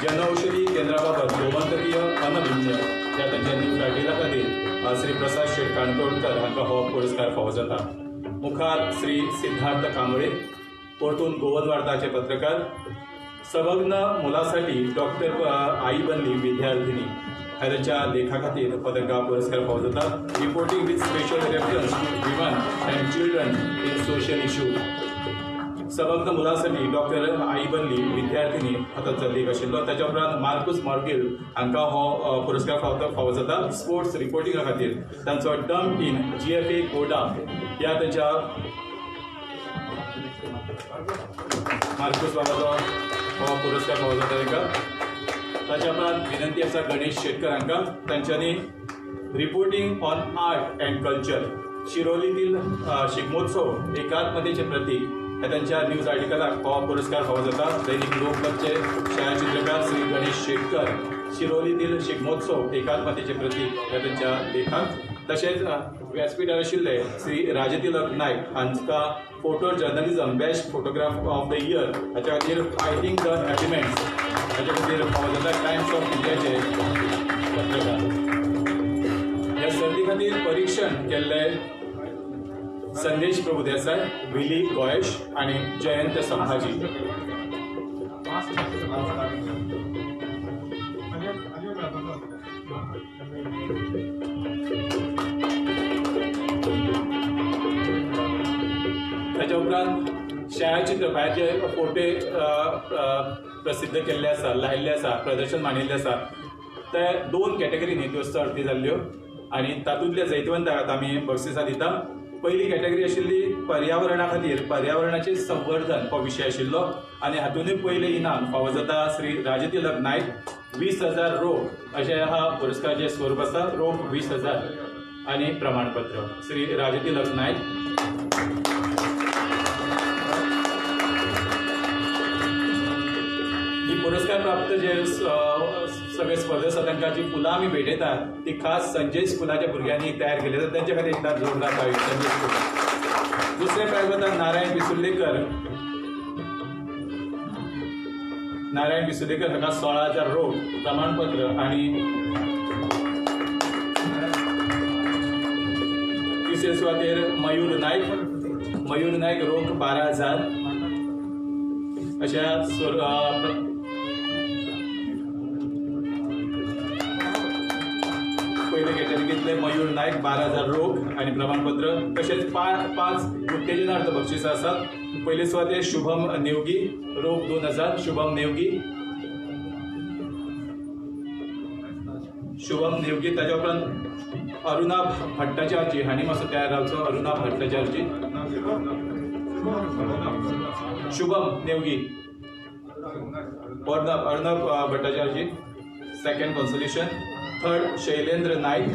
जनऔषधी केंद्राबाबत गोमंतकीय अनभिज्ञ ह्या तांच्या न्यूज आर्टिकला खातीर श्री प्रसाद शेट काणकोणकर हांकां हो पुरस्कार फावो जाता. मुखार श्री सिद्धार्थ कांबळे, परतून गोवन वार्ताचे पत्रकार. संलग्न मुलासाठी डॉक्टर आई बनली विद्यार्थिनी ह्या त्यांच्या लेखा खातीर तांकां पुरस्कार फावो जाता. Reporting with special reference to women and children in social issue. संलग्न मुलासाठी डॉक्टर आई बनली विद्यार्थिनी हातांचो लेख आशिल्लो. ताच्या उपरांत मार्कूस मार्गेल हांकां हो पुरस्कार फावो जाता स्पोर्ट्स रिपोर्टिंगा खातीर. तांचो डम्प इन GFA कोडा ह्या तांच्या मार्कूस बाबाचो हो पुरस्कार फावो जाता तांकां. ताच्या उपरांत विनंती आसा गणेश शेटकर हांकां. तांच्यांनी reporting on art and culture, शिरोलीतील शिगमोत्सव एकात्मतेचे प्रतीक ह्या त्यांच्या न्यूज आर्टिकलाक हो पुरस्कार फावो जाता. दैनिक लोकमतचे छायाचित्रकार श्री गणेश शेटकर, शिरोलीतील शिगमोत्सव एकात्मतेचे प्रतीक ह्या त्यांच्या लेखाक. तशेंच व्यासपीठार आशिल्ले श्री राजतिलक नायक हांकां photo journalism best photograph of the year हाच्या खातीर फायटिंग द एलिमेंट्स हाच्या खातीर फावो जाता. टायम्स ऑफ इंडियाचे पत्रकार. ह्या सर्ती खातीर परीक्षण केल्ले संदेश प्रभुदेसाय, विली गोयश आनी जयंत संभाजी. ताच्या उपरांत छायाचित्र भायर जे फोटे प्रसिद्ध केल्ले आसा, लायिल्ले आसा, प्रदर्शन मांडिल्लें आसा, ते 2 कॅटेगरींनी त्यो सर्ती जाल्ल्यो आनी तातूंतल्या जैतवंताक आमी बक्षिसां दिता. पयली कॅटेगरी आशिल्ली पर्यावरणा खातीर पर्यावरणाचें संवर्धन हो विशय आशिल्लो आनी हातूंतूय पयलें इनाम फावो जाता श्री राजतिलक नायक. 20,000 रोख अशें ह्या पुरस्काराचें स्वरूप आसा. रोख 20,000 आनी प्रमाणपत्र श्री राजतिलक नायक. ही पुरस्कार प्राप्त जे सगळे स्पर्धक आसा तांकां जी फुलां आमी भेटयतात ती खास संजय स्कुलाच्या भुरग्यांनी तयार केली जाता. तांचे खातीर एकदा जोरदार ताळी संजय स्कूल. दुसरे प्रायवतान नारायण पिसुर्लेकर. नारायण बिसुदेकर हाका 16,000 रोख प्रमाणपत्र आणि तिसरे सुवातेर मयूर नायक रोख 12,000 अशा पहिले कॅटेगरीतले मयूर नायक 12,000 रोख आणि प्रमाणपत्र तसेच 5 उत्तेजनार्थ बक्षिसां आसात. पहिले सुवातेर शुभम नेवगी रोख 2,000 शुभम नेवगी ताच्या उपरांत अरुणा भट्टाचार्जी हांणी मातसो तयार रावचो. Aruna Bhattacharjee Shubham Nevgi Arnab Bhattacharjee second consolation. Third Shailendra Naik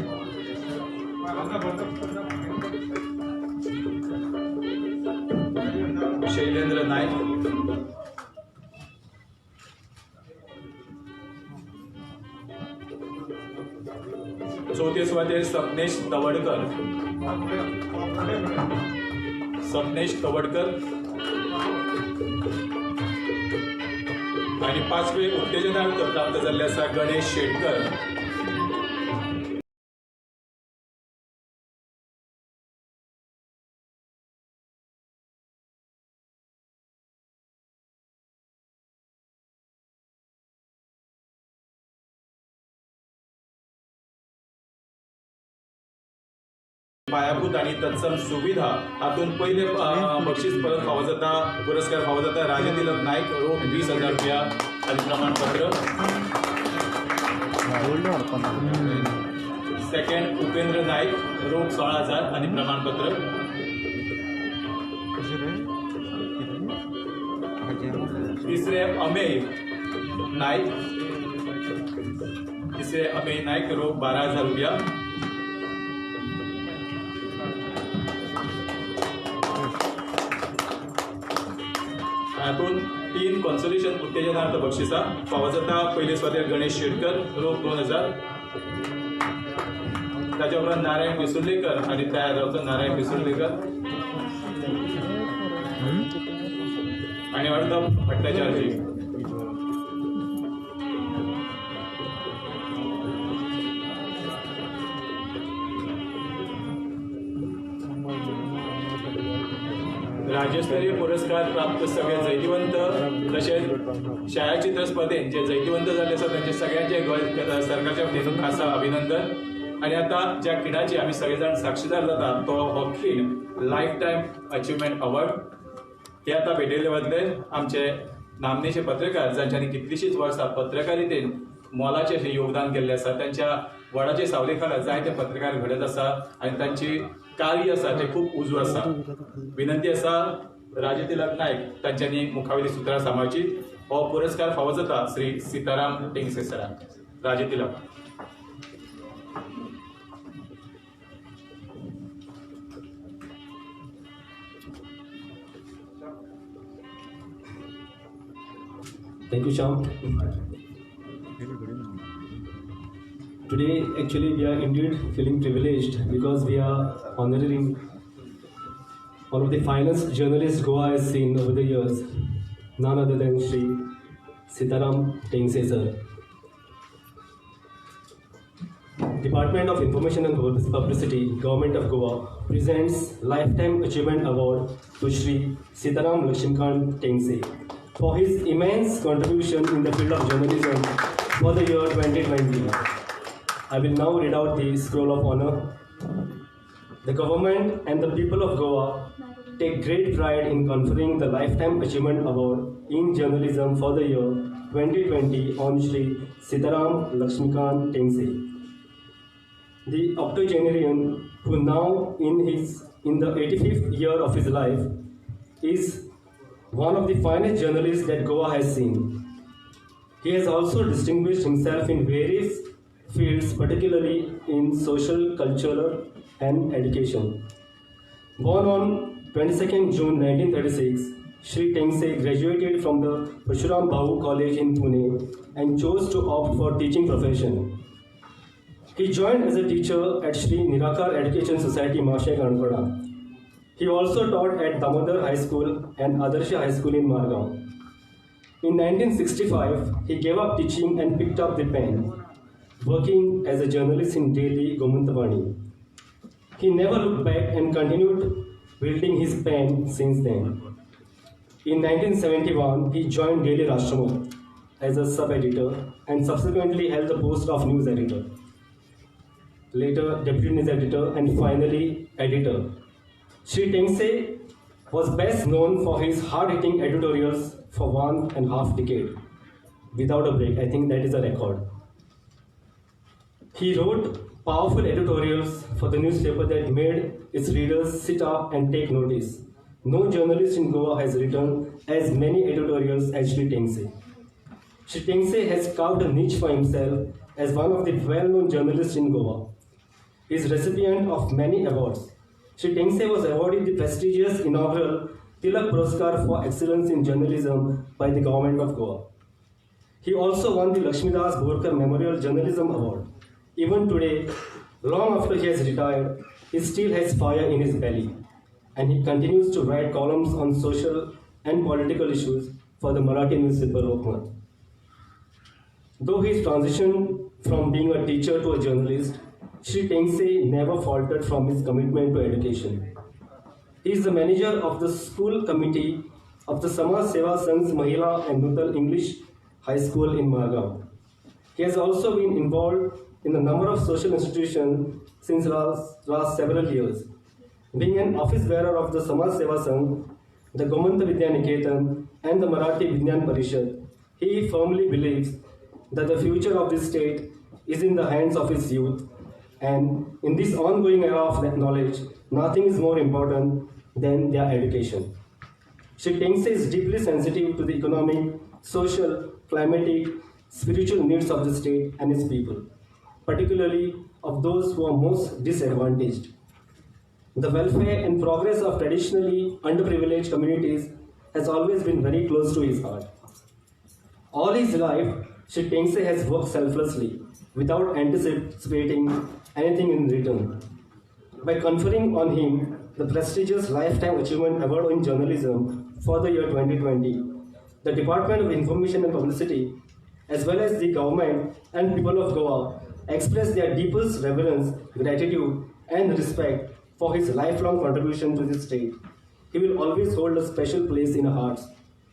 चौथे सुवातेर सपनेश तवडकर आणि 5वे उत्तेजनार्थ प्राप्त झाले आसा गणेश शेटकर. पायाभूत आणि तत्सम सुविधा हातून पहिले बक्षीस परत फावो जाता पुरस्कार फावो जाता राजतिलक नाईक रोख 20,000 रुपया आणि प्रमाणपत्र. सेकंड उपेंद्र नाईक रोख 16,000 आणि प्रमाणपत्र. तिसरे अमेय नाईक रोख 12,000 रुपया. हातून 3 कॉन्सोलेशन उत्तेजनार्थ बक्षिसां फावो जाता. पहिले सुवातेर गणेश शेटकर रोख 2,000 ताच्या उपरांत नारायण बिसुर्लेकर आणि तयार रावचो नारायण बिसुर्लेकर आणि अर्णब भट्टाचार्जी. राज्यस्तरीय पुरस्कार प्राप्त सगळे जैतिवंत तसेच छायाचित्र स्पर्धेत जे जैतिवंत झाले असतात त्यांचे सगळ्यांचे गोंय सरकारच्या वतीन खास अभिनंदन. आणि आता ज्या खिणाची आम्ही सगळेजण साक्षीदार जातात तो हो खीण लायफ टायम अचिव्हमेंट अवॉर्ड. हे आता भेटयले वतले आमचे नामनेचे पत्रकार जांच्यांनी कितलीशींच वर्सां पत्रकारितेन मोलाचें अशें योगदान केल्लें आसा. त्यांच्या वडाचे सावले खाला जायते पत्रकार घडत आसा आणि तांची कार्य आसा ते खूब उजो आसा. विनंती आसा राजतिलक नायक तांच्यांनी मुखावेली सुत्रां सांबाळची. हो पुरस्कार फावो जाता श्री सीताराम टेंगसे सरांक. राजतिलक. Thank you, Shyam. Today, actually, we are indeed feeling privileged because we are honoring one of the finest journalists Goa has seen over the years, none other than Shri Sitaram Tengse sir. Department of Information and Publicity, Government of Goa, presents Lifetime Achievement Award to Shri Sitaram Lakshmikant Tengse for his immense contribution in the field of journalism for the year 2020. I will now read out the scroll of honor. The government and the people of Goa take great pride in conferring the Lifetime Achievement Award in journalism for the year 2020 on Shri Sitaram Lakshmikant Tengse. The octogenarian, who now in the 85th year of his life, is one of the finest journalists that Goa has seen. He has also distinguished himself in various fields, particularly in social, cultural, and education. Born on 22nd June 1936, Shri Tengse graduated from the Parshuram Bhahu College in Pune and chose to opt for teaching profession. He joined as a teacher at Shri Nirakar Education Society, Mashai Ganpada. He also taught at Damodar High School and Adarsha High School in Margao. In 1965, he gave up teaching and picked up the pen, working as a journalist in Delhi Gomantavani. He never looked back and continued wielding his pen since then. In 1971, he joined Daily Rashtramat as a sub-editor and subsequently held the post of news editor, later deputy news editor, and finally editor. Sri Tengse was best known for his hard-hitting editorials for 1.5 decades, without a break. I think that is a record. He wrote powerful editorials for the newspaper that made its readers sit up and take notice. No journalist in Goa has written as many editorials as Sri Tengse. Sri Tengse has carved a niche for himself as one of the well-known journalists in Goa. He is recipient of many awards. Sri Tengse was awarded the prestigious inaugural Tilak Puraskar for Excellence in Journalism by the Government of Goa. He also won the Lakshmidas Borkar Memorial Journalism Award. Even today, long after he has retired, he still has fire in his belly, and he continues to write columns on social and political issues for the Marathi newspaper Lokmat. Though he transitioned from being a teacher to a journalist, Sri Tengse never faltered from his commitment to education. He is the manager of the school committee of the Samaj Seva Sangh Mahila and Nutal English High School in Margao. He has also been involved in a number of social institutions since last several years. Being an office bearer of the Samaj Seva Sangh, the Gomanta Vidya Niketan, and the Marathi Vidyan Parishad, he firmly believes that the future of this state is in the hands of its youth, and in this ongoing era of knowledge, nothing is more important than their education. Sri Tengse is deeply sensitive to the economic, social, climatic, spiritual needs of the state and its people, particularly of those who are most disadvantaged. The welfare and progress of traditionally underprivileged communities has always been very close to his heart. All his life, Sri Tengse has worked selflessly, without anticipating anything in return. By conferring on him the prestigious Lifetime Achievement Award in Journalism for the year 2020, the Department of Information and Publicity, as well as the government and people of Goa, express their deepest reverence, gratitude, and respect for his lifelong contribution to this state. He will always hold a special place in our hearts.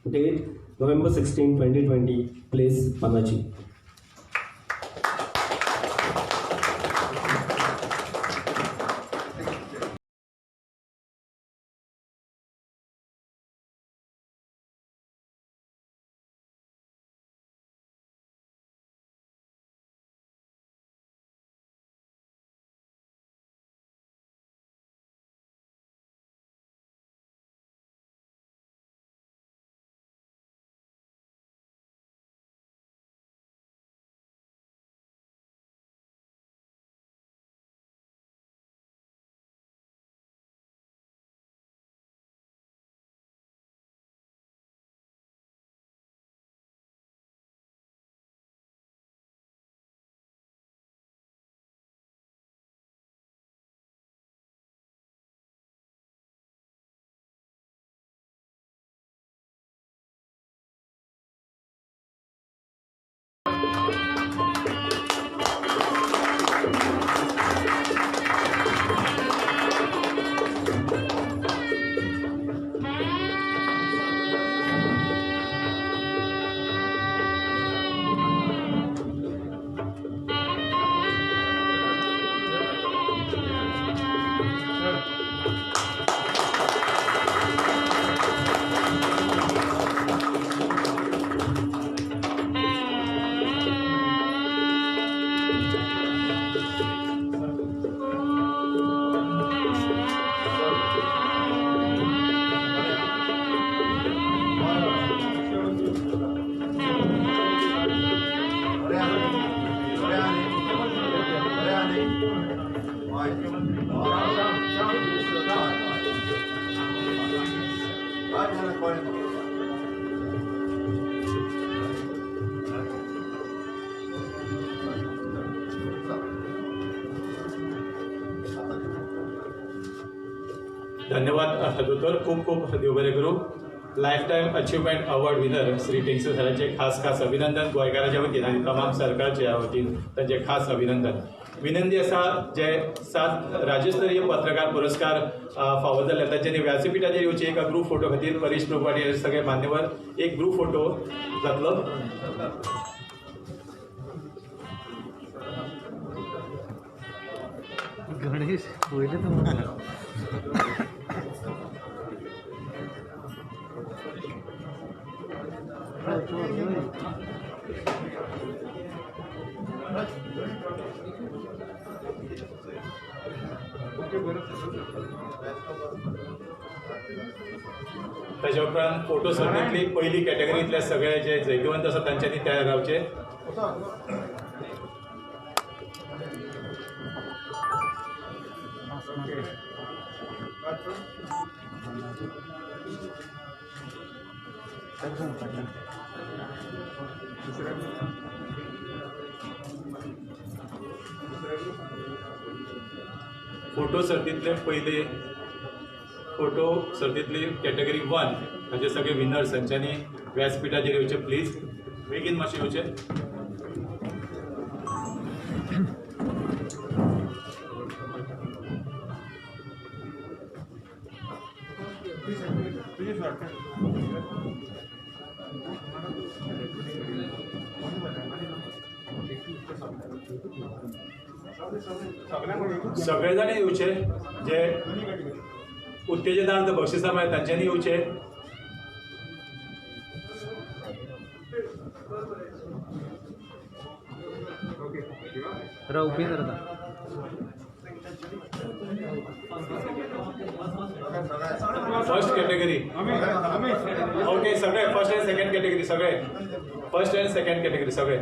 Date November 16, 2020, place Panaji. धन्यवाद दोतोर, खूप खूप देव बरें करूं. Lifetime achievement award winner Shri Tingse सरांचे खास अभिनंदन गोंयकारांच्या वतीन आणि तमाम सरकारच्या वतीन तांचे खास अभिनंदन. विनंती आसा जे 7 राज्यस्तरीय पत्रकार पुरस्कार फावो जाल्ले तांच्यांनी व्यासपीठाचेर येवचे. एका ग्रूप फोटो खातीर परेश प्रभू पाटील सगळे मान्यवर एक ग्रूप फोटो जातलो. गणेश पहिले तर म्हणा. ताचे उपरांत फोटो सर्तींतली पयली कॅटेगरींतले सगळे जे जैतिवंत आसा तांच्यांनी तयार रावचे. फोटो सर्तींतले पयले फोटो सर्तींतली कॅटेगरी 1 हाचे सगळे विनर्स तांच्यांनी व्यासपीठाचेर येवचे. प्लीज बेगीन मातशें येवचे. सगळे जाण येवचे. जे उत्तेजनार्थ बक्षिसां मेळटा तांच्यांनी येवचे. राव उभी करता. फर्स्ट कॅटेगरी ओके सगळे फर्स्ट एंड सेकंड कॅटेगरी सगळे फर्स्ट एंड सेकंड कॅटेगरी सगळे.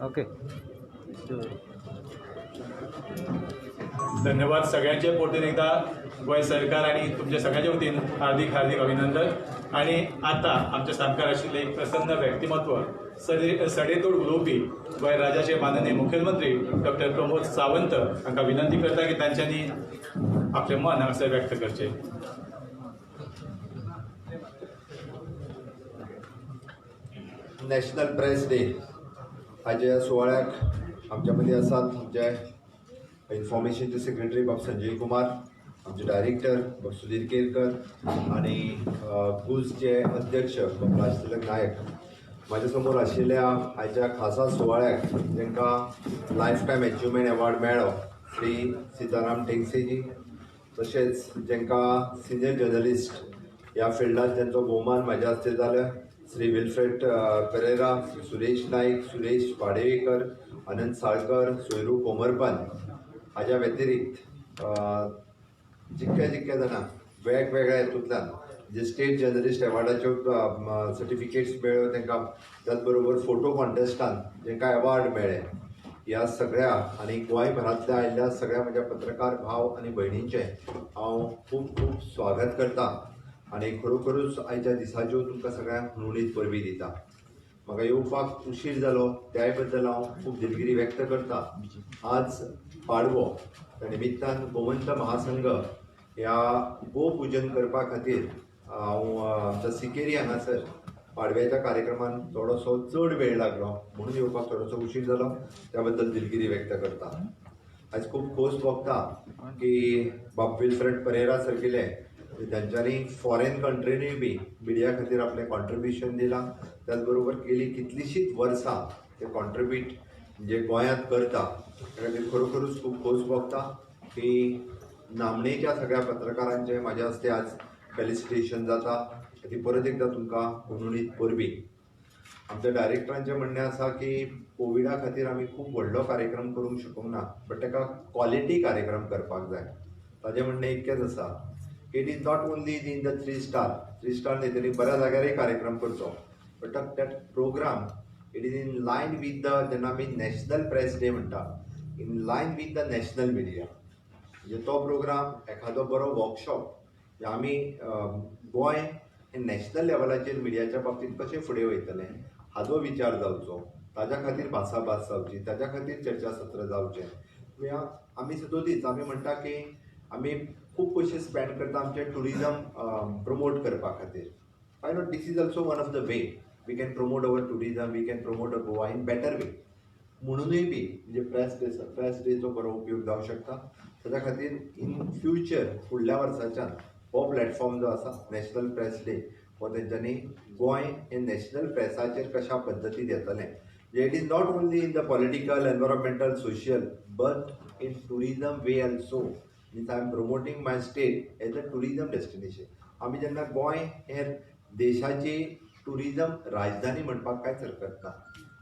ओके. धन्यवाद सगळ्यांचे परतून एकदा गोंय सरकार आणि तुमच्या सगळ्यांच्या वतीन हार्दिक अभिनंदन. आणि आता आमच्या सामकार आशिल्ले एक प्रसन्न व्यक्तिमत्व सडेतोड उलोवपी गोंय राज्याचे माननीय मुख्यमंत्री डॉक्टर प्रमोद सावंत हांकां विनंती करता की तांच्यांनी आपले मन हांगासर व्यक्त करचे. नॅशनल प्रेस डे हाच्या सुवाळ्याक आमच्या मदीं आसात आमचे इन्फॉर्मेशनचे सेक्रेटरी बाब संजय कुमार, आमचे डायरेक्टर बाब सुधीर केरकर आणि गुजचे अध्यक्ष बाब राजतिलक नायक. म्हाज्या समोर आशिल्ल्या आयच्या खासा सुवाळ्याक जांकां लायफ टायम अचिव्हमेंट अवॉर्ड मेळ्ळो श्री सीताराम टेंगसेजी, तशेंच जांकां सिनियर जर्नलिस्ट ह्या फिल्डांत जांचो भोवमान म्हाज्या हस्ते जालो श्री विल्फ्रेड पेरेरा, श्री सुरेश नाईक, सुरेश पाडेवेकर, अनंत साळकर, सोयरू कोमरपन हाच्या व्यतिरिक्त जितक्या जाणां वेगवेगळ्या हेतूंतल्यान जे स्टेट जर्नलिस्ट अवॉर्डाच्यो सर्टिफिकेट्स मेळ्ळ्यो तांकां, त्याच बरोबर फोटो कॉन्टेस्टान जांकां अवॉर्ड मेळ्ळे, ह्या सगळ्या आनी गोंयभरांतल्या आयिल्ल्या सगळ्या म्हज्या पत्रकार भाव आनी भयणींचें हांव खूब खूब स्वागत करतां आनी खरोखरूच आयच्या दिसाच्यो तुमकां सगळ्यांक हुणुणीत परबी दिता. म्हाका येवपाक उशीर जालो त्याय बद्दल हांव खूब दिलगिरी व्यक्त करतां. आज पाडवो त्या निमित्तान गोमंत महासंघ ह्या गोपुजन करपा खातीर हांव आमच्या सिकेरी हांगासर पाडव्याच्या कार्यक्रमान थोडोसो चड वेळ लागलो म्हणून येवपाक थोडोसो उशीर जालो, त्या बद्दल दिलगिरी व्यक्त करता. आयज खूब खोस भोगता की बाब विल्फ्रेड पेरेरा सारकिले तांच्यांनी फॉरेन कंट्रीनूय बी मिडिया खातीर आपलें कॉन्ट्रिब्युशन दिलां. त्याच बरोबर गेली कितलींशींच वर्सां ते कॉन्ट्रिब्यूट म्हणजे गोंयांत करता. त्या खातीर खरोखरूच खूब खोस भोगता की नामनेच्या सगळ्या पत्रकारांचें म्हाज्या हस्ते आज फेलिसिटेशन जाता. ती परत एकदा तुमकां हुणुणीत परबी. आमच्या डायरेक्टरांचें म्हणणें आसा की कोविडा खातीर आमी खूब व्हडलो कार्यक्रम करूंक शकूंक ना, बट ताका क्वॉलिटी कार्यक्रम करपाक जाय. ताजें म्हणणें इतकेंच आसा की it is not only in the 3 star न्ही तरी बऱ्या जाग्यारय कार्यक्रम करचो, but that program it is in line with the जेन्ना आमी नॅशनल प्रेस डे म्हणटा, in line with the national media. म्हणजे तो प्रोग्राम एखादो बरो वर्कशॉप आमी गोंय हे नॅशनल लेवलाचेर मिडियाच्या बाबतींत कशें फुडें वयतलें हाचो विचार जावचो, ताज्या खातीर भासाभास जावची, ताज्या खातीर चर्चासत्र जावचें. आमी सदोदीच आमी म्हणटा की आमी खूब पयशे स्पेंड करता आमचे ट्युरिजम प्रमोट करपा खातीर. Why not this is also one of the way we can promote our tourism, we can promote Goa in better way. म्हणूनय बी म्हणजे प्रेस डेचो बरो उपयोग जावंक शकता. ताज्या खातीर इन फ्युचर फुडल्या वर्साच्यान हो प्लॅटफॉर्म जो आसा नॅशनल प्रेस डे हो तेंच्यांनी गोंय हे नॅशनल प्रेसाचेर कशा पद्दतीन येतलें. It is not only in the political, environmental, social but in tourism way also. Means I am promoting my state as a tourism destination. आमी जेन्ना गोंय हे देशाची टुरिजम राजधानी म्हणपाक कांयच हरकत ना.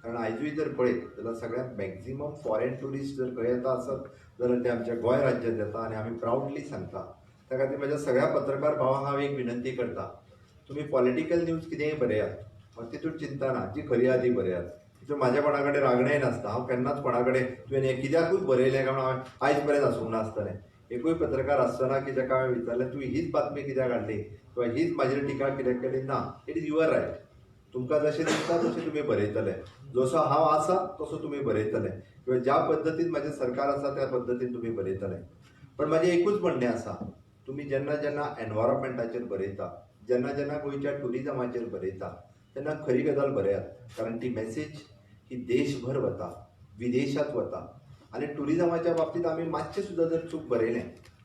कारण आयजूय जर पळयत जाल्यार सगळ्यांत मॅक्झिमम फॉरेन टुरिस्ट जर खंय येता आसत जाल्यार ते आमच्या गोंय राज्यांत येता आनी आमी प्रावडली सांगता. त्या खातीर म्हज्या सगळ्या पत्रकार भावांक हांव एक विनंती करता, तुमी पॉलिटिकल न्यूज कितेंय बरयात तितून चिंता ना, जी खरी आहा ती बरयात. तितून म्हाज्या कोणा कडेन रागणेय नासता. हांव केन्नाच कोणा कडेन तुवें हें कित्याकूच बरयलें काय म्हणून आयज पर्यंत आसूंक नासतलें. एकूय पत्रकार आसतना की जाका हांवें विचारलें तुवें हीच बातमी कित्याक हाडली किंवा हीच म्हाजेर टिका कित्याक केली, ना, इट इज युअर रायट. तुमकां जशें दिसता तशें तुमी बरयतले. जसो हांव आसा तसो तुमी बरयतले किंवा ज्या पद्दतीन म्हाजें सरकार आसा त्या पद्दतीन तुमी बरयतले. पण म्हाजें एकूच म्हणणें आसा, तुमी जेन्ना जेन्ना एनवायरमेंटाचेर बरयता, जेन्ना जेन्ना गोंयच्या टुरिजमाचेर बरयता तेन्ना खरी गजाल बरयात. कारण ती मेसेज ही देशभर वता, विदेशांत वता. आनी टुरिजमाच्या बाबतींत आमी मातशें सुद्दां जर चूक बरयलें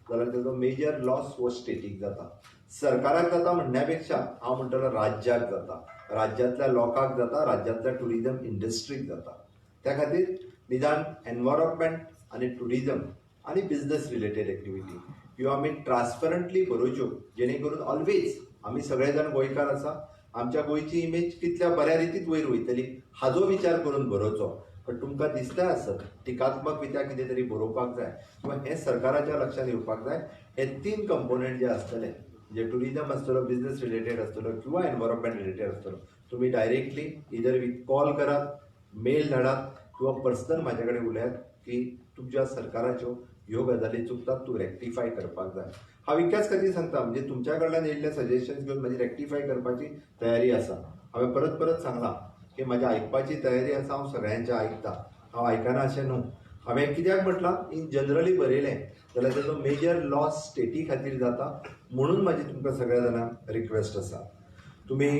जाल्यार तेजो मेजर लॉस हो स्टेटीक जाता. सरकाराक जाता म्हणण्या पेक्षा हांव म्हणटलो राज्याक जाता, राज्यांतल्या लोकांक जाता, राज्यांतल्या टुरिजम इंडस्ट्रीक जाता. त्या खातीर निदान एनवायरमेंट आनी टुरिजम आनी बिजनस रिलेटेड एक्टिविटी ह्यो आमी ट्रान्सपरंटली बरोवच्यो, जेणे करून ऑलवेज आमी सगळे जाण गोंयकार आसा, आमच्या गोंयची इमेज कितल्या बऱ्या रितीत वयर वयतली हाचो विचार करून बरोवचो. पण तुमकां दिसता आसत टिकात्मक रित्या कितें तरी बरोवपाक जाय किंवा हें सरकाराच्या लक्षांत येवपाक जाय. हे 3 कंपोनंट जे आसतले, जे टुरिजम आसतलो, बिजनस रिलेटेड आसतलो किंवा एनवायरमेंट रिलेटेड आसतलो, तुमी डायरेक्टली इधर कॉल करात, मेल धाडात किंवा पर्सनल म्हाजे कडेन उलयात की तुमच्या सरकाराच्यो ह्यो गजाली चुकतात, तूं रेक्टिफाय करपाक जाय. हांव इतल्याच खातीर सांगता, म्हणजे तुमच्या कडल्यान येयल्ले सजेशन्स घेवन म्हाजी रेक्टिफाय करपाची तयारी आसा. हांवें परत परत सांगलां की म्हाजी आयकपाची तयारी आसा, हांव सगळ्यांचें आयकता, हांव आयकना अशें न्हू. हांवें कित्याक म्हटलां, इन जनरली बरयलें जाल्यार तेजो मेजर लॉस स्टेटी खातीर जाता. म्हणून म्हाजी तुमकां सगळ्या जाणांक रिक्वेस्ट आसा, तुमी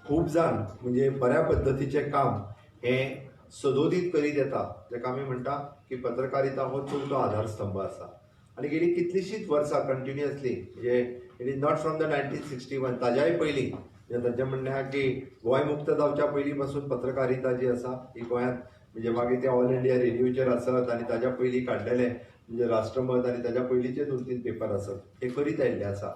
खूब जाण म्हणजे बऱ्या पद्दतीचें काम हें सदोदीत करीत येता, जाका आमी म्हणटा की पत्रकारिता हो चवथो आधारस्तंभ आसा. आनी गेली कितलींशींच वर्सां कंटिन्युअसली, म्हणजे it is not from the 1961, ताज्याय पयलीं तांचें म्हणणें आहा की गोंय मुक्त जावच्या पयलीं पासून पत्रकारिता जी आसा ही गोंयांत, म्हणजे मागीर ते ऑल इंडिया रेडिओचेर आसत आनी ताज्या पयलीं काडलेले म्हणजे राष्ट्रमत आनी ताज्या पयलींचे 2-3 पेपर आसत, हे करीत आयिल्ले आसा.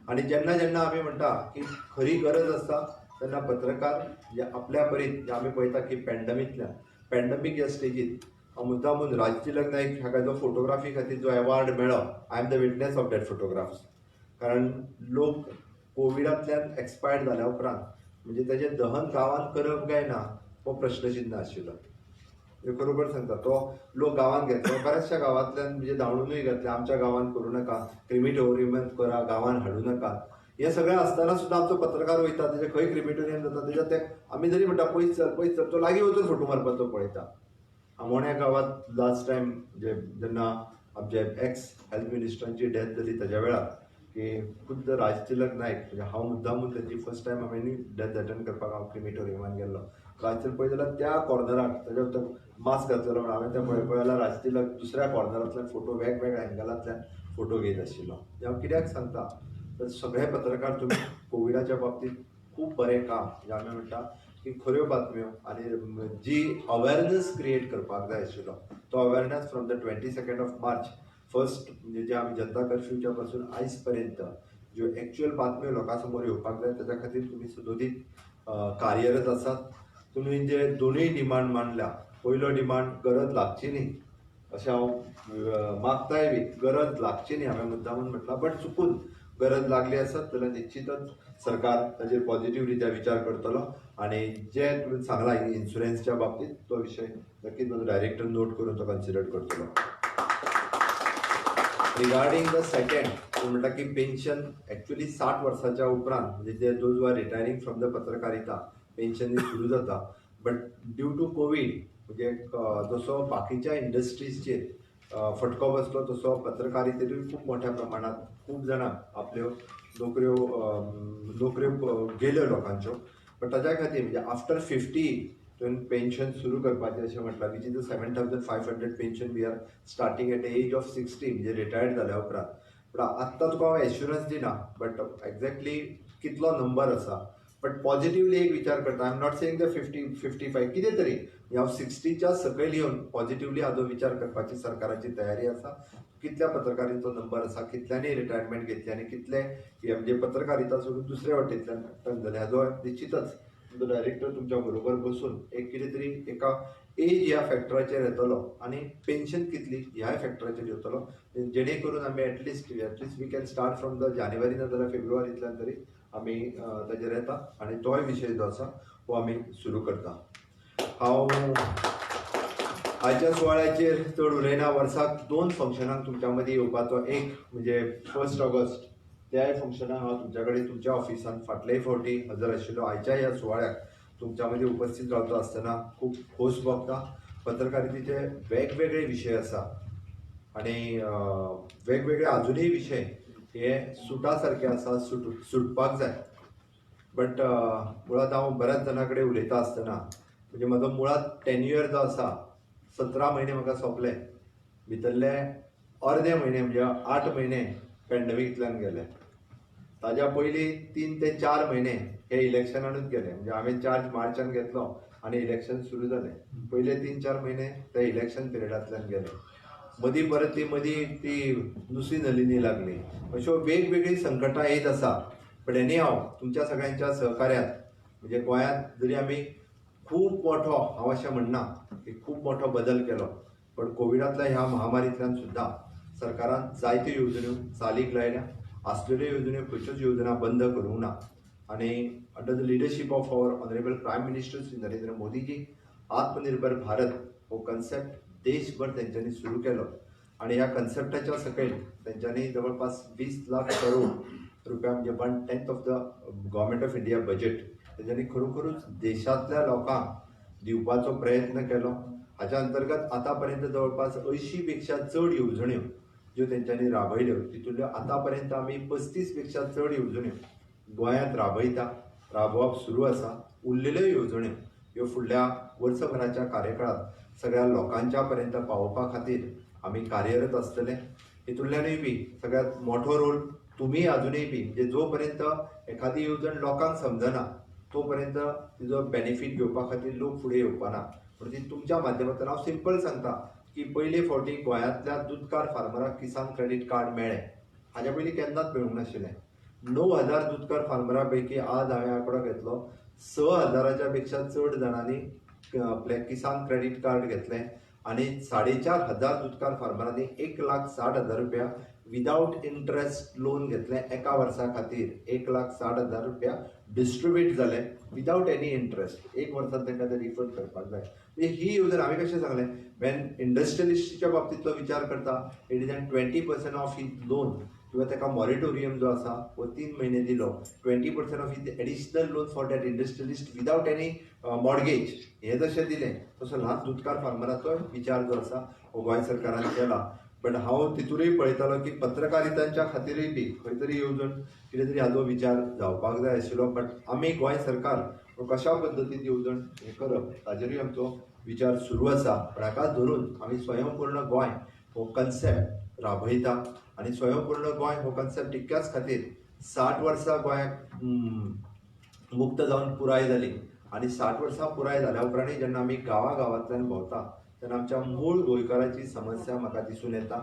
आनी जेन्ना जेन्ना आमी म्हणटा की खरी गरज आसता तेन्ना पत्रकार जे आपल्या परीन जे आमी पळयता की पॅन्डमीक ह्या स्टेजीर मुद्दामून राजतिलक नायक हाका जो फोटोग्राफी खातीर जो एवॉर्ड मेळ्ळो, I am the witness of that photographs. कारण लोक कोविडांतल्यान एक्सपायर्ड जाल्या उपरांत म्हणजे तेजें दहन गांवांत करप काय ना हो प्रश्नचिन्ह आशिल्लो. खरोखर सांगता, तो लोक गांवांत घेतलो, बऱ्याचशा गांवांतल्यान म्हणजे धांवडूनय घातले, आमच्या गांवांत करूं नाका, क्रिमिटोरियमांत करा, गांवांत हाडूं नाका. हे सगळें आसतना सुद्दां आमचो पत्रकार वयता, तेजे खंय क्रिमिटोरियम जाता तेज्या ते आमी जरी म्हणटा पयस चल, तो लागीं वचून फोटो मारपाचो पळयता. आमोण्या गांवांत लास्ट टायम म्हणजे जेन्ना आमचे एक्स हेल्थ मिनिस्टरांची डेथ जाली ताज्या वेळार की खुद्द राजतिलक नायक, म्हणजे हांव मुद्दामून तेजी फर्स्ट टायम हांवें डेथ अटेंड करपाक हांव क्रिमिटोरियमान गेल्लो. राजतिलक पळय जाल्यार त्या कॉर्नराक ताज्या तो मास्क घातलेलो म्हणून हांवें तें पळयल्यार राजतिलक दुसऱ्या कॉर्नरांतल्यान फोटो वेगवेगळ्या एंगलांतल्यान फोटो घेत आशिल्लो. हांव कित्याक सांगता, तर सगळे पत्रकार तुमी कोविडाच्या बाबतींत खूब बरें काम, म्हणजे आमी म्हणटा की खऱ्यो बातम्यो आनी जी अवेरनस क्रिएट करपाक जाय आशिल्लो तो awareness from the 22 March first म्हणजे जे आमी जनता कर्फ्यूच्या पासून आयज पर्यंत ज्यो एक्च्युअल बातम्यो लोकां समोर येवपाक जाय ताच्या खातीर तुमी सदोदीत कार्यरत आसात. तुमी जे दोनूय डिमांड मांडल्या, पयलो डिमांड गरज लागची न्ही अशें हांव मागताय बी, गरज लागची न्ही हांवें मुद्दामून म्हटलां, बट चुकून गरज लागली आसत जाल्यार निश्चितच सरकार ताजेर पॉझिटिव्ह रित्या विचार करतलो. आनी जे तुवें सांगला इन्शुरन्सच्या बाबतींत तो विशय नक्कीच म्हजो डायरेक्टर नोट करून तो कन्सिडर करतलो. रिगार्डींग द सेकंड पूण म्हणटा की पेन्शन एक्चुअली 60 वर्साच्या उपरांत म्हणजे जे those are retiring from the पत्रकारिता पेन्शन सुरू जाता बट ड्यू टू कोवीड म्हणजे जसो बाकीच्या इंडस्ट्रीजचेर फटको बसलो तसो पत्रकारितेतूय खूब मोठ्या प्रमाणात खूब जाणांक आपल्यो नोकऱ्यो गेल्यो लोकांच्यो बट ताच्या खातीर म्हणजे आफ्टर 50 तुवें पेन्शन सुरू करपाचें अशें म्हटलां which is the 7,500 pension we are starting at the age of 60 म्हणजे रिटायर्ड जाल्या उपरांत पूण आत्तां तुका हांव एश्युरन्स दिना बट एक्झॅक्टली कितलो नंबर आसा बट पॉझिटिव्हली एक विचार करता I am not saying the 55 कितें तरी हांव 60च्या सकयल येवन पॉझिटिव्हली हाजो विचार करपाची सरकाराची तयारी आसा कितल्या पत्रकारीचो नंबर आसा कितल्यांनी रिटायरमेंट घेतली आनी कितले म्हणजे पत्रकारिता सोडून दुसऱ्या वाटेंतल्यान टर्न जाले हाजो निश्चितच तुमचो डायरेक्टर तुमच्या बरोबर बसून एक कितें तरी एका एज ह्या फॅक्टराचेर येतलो आनी पेन्शन कितली ह्या फॅक्टराचेर येतलो जेणे करून आमी at least we can start from the जानेवारी ना जाल्यार फेब्रुवारींतल्यान तरी आमी ताजेर येता आनी तोय विशय जो आसा हो आमी सुरू करता. हांव आयच्या सुवाळ्याचेर चड उलयना वर्साक 2 फंक्शनांक तुमच्या मदीं येवपाचो एक म्हणजे 1 ऑगस्ट त्याय फंक्शनाक हांव तुमच्या कडेन तुमच्या ऑफिसान फाटलेय फावटी हजर आशिल्लो आयच्या ह्या सुवाळ्याक तुमच्या मदीं उपस्थित रावता आसतना खूब खोस भोगता. पत्रकारितेचे वेगवेगळे विशय आसा आनी वेगवेगळे आजुनूय विशय हे सुटा सारके आसा सुटपाक जाय बट मुळात हांव बऱ्याच जाणां कडेन उलयता आसतना म्हणजे म्हजो मुळात टेन्युअर जो आसा 17 म्हयने म्हाका सोंपले भितरले अर्दे म्हयने म्हणजे 8 म्हयने पॅन्डमिकांतल्यान गेले ताज्या पयलीं 3 ते 4 म्हयने हे इलेक्शनानूच गेले म्हणजे हांवें चार्ज मार्चान घेतलो आनी इलेक्शन सुरू जालें पयले 3-4 म्हयने ते इलेक्शन पिरियडांतल्यान गेले मदीं परत ती दुसरी नलिनी लागली अश्यो वेगवेगळी संकटां येत आसा बट एनी हांव तुमच्या सगळ्यांच्या सहकार्यात म्हणजे गोंयांत जरी आमी खूब मोठो हांव अशें म्हणना की खूब मोठो बदल केलो पण कोविडांतल्या ह्या महामारींतल्यान सुद्दां सरकारान जायत्यो येवजण्यो चालीक लायल्या आसलेल्यो येवजण्यो खंयच्योच येवजण्यो बंद करूंक ना आनी under the leadership of our honourable prime minister Shri Narendra Modiji Atmanirbhar Bharat हो कन्सेप्ट देशभर तेंच्यांनी सुरू केलो आनी ह्या कन्सेप्टाच्या सकयल तेंच्यांनी जवळपास 20 लाख करोड रुपया म्हणजे 1/10 of the government of India budget तेंच्यांनी खरोखरूच देशांतल्या लोकांक दिवपाचो प्रयत्न केलो. हाच्या अंतर्गत आतां पर्यंत जवळपास 80 पेक्षा चड येवजण्यो ज्यो तेंच्यांनी राबयल्यो तितूंतल्यो आतां पर्यंत आमी 35 पेक्षा चड येवजण्यो गोंयांत राबोवप सुरू आसा. उरलेल्यो येवजण्यो ह्यो फुडल्या वर्सभराच्या कार्यकाळांत सगळ्या लोकांच्या पर्यंत पावोवपा खातीर आमी कार्यरत आसतले. हितूंतल्यानूय बी सगळ्यांत मोठो रोल तुमी अजूनय बी म्हणजे जो पर्यंत एखादी येवजण लोकांक समजना तो पर्यंत तिजो बेनिफीट घेवपा खातीर लोक फुडें येवपाना पूण ती तुमच्या माध्यमांतल्यान हांव सिंपल सांगता की पयले फावटी गोंयांतल्या दूदकार फार्मराक किसान क्रेडीट कार्ड मेळ्ळें हाच्या पयलीं केन्नाच मेळूंक नाशिल्लें. 9,000 दूदकार फार्मरां पैकी आज हांवें आंकडो घेतलो 6,000च्या पेक्षा चड जाणांनी आपलें किसान क्रेडीट कार्ड घेतलें आनी 4,500 दूदकार फार्मरांनी 1,60,000 रुपया विदाउट इंट्रस्ट लोन घेतलें एका वर्सा खातीर 1,60,000 रुपया डिस्ट्रिब्यूट जाले विदाउट एनी इंट्रस्ट एक वर्सांत तांकां ते रिफंड करपाक जाय. म्हणजे ही येवजण हांवें कशें सांगलें वेन इंडस्ट्रियलिस्टच्या बाबतींतलो विचार करता it is an 20% of his loan किंवा ताका मॉरिटोरियम जो आसा वो 3 म्हयने दिलो 20% of his additional loan for that industrialist without any mortgage हें जशें दिलें तसो ल्हान दूदकार फार्मराचो विचार जो आसा हो गोंय सरकारान केला. बट हांव तितूनय पळयतालो की पत्रकारितांच्या खातीरय बी खंय तरी येवजण कितें तरी हाजो विचार जावपाक जाय आशिल्लो बट आमी गोंय सरकार कशा पद्दतीन येवजण हें करप ताजेरूय आमचो विचार सुरू आसा. पण हाका धरून आमी स्वयंपूर्ण गोंय हो कन्सेप्ट राबयता आनी स्वयंपूर्ण गोंय हो कन्सेप्ट इतक्याच खातीर 60 वर्सां गोंयाक मुक्त जावन पुराय जाली आनी 60 वर्सां पुराय जाल्या उपरांतय जेन्ना आमी गांवांतल्यान भोंवता तेन्ना आमच्या मूळ गोंयकाराची समस्या म्हाका दिसून येता.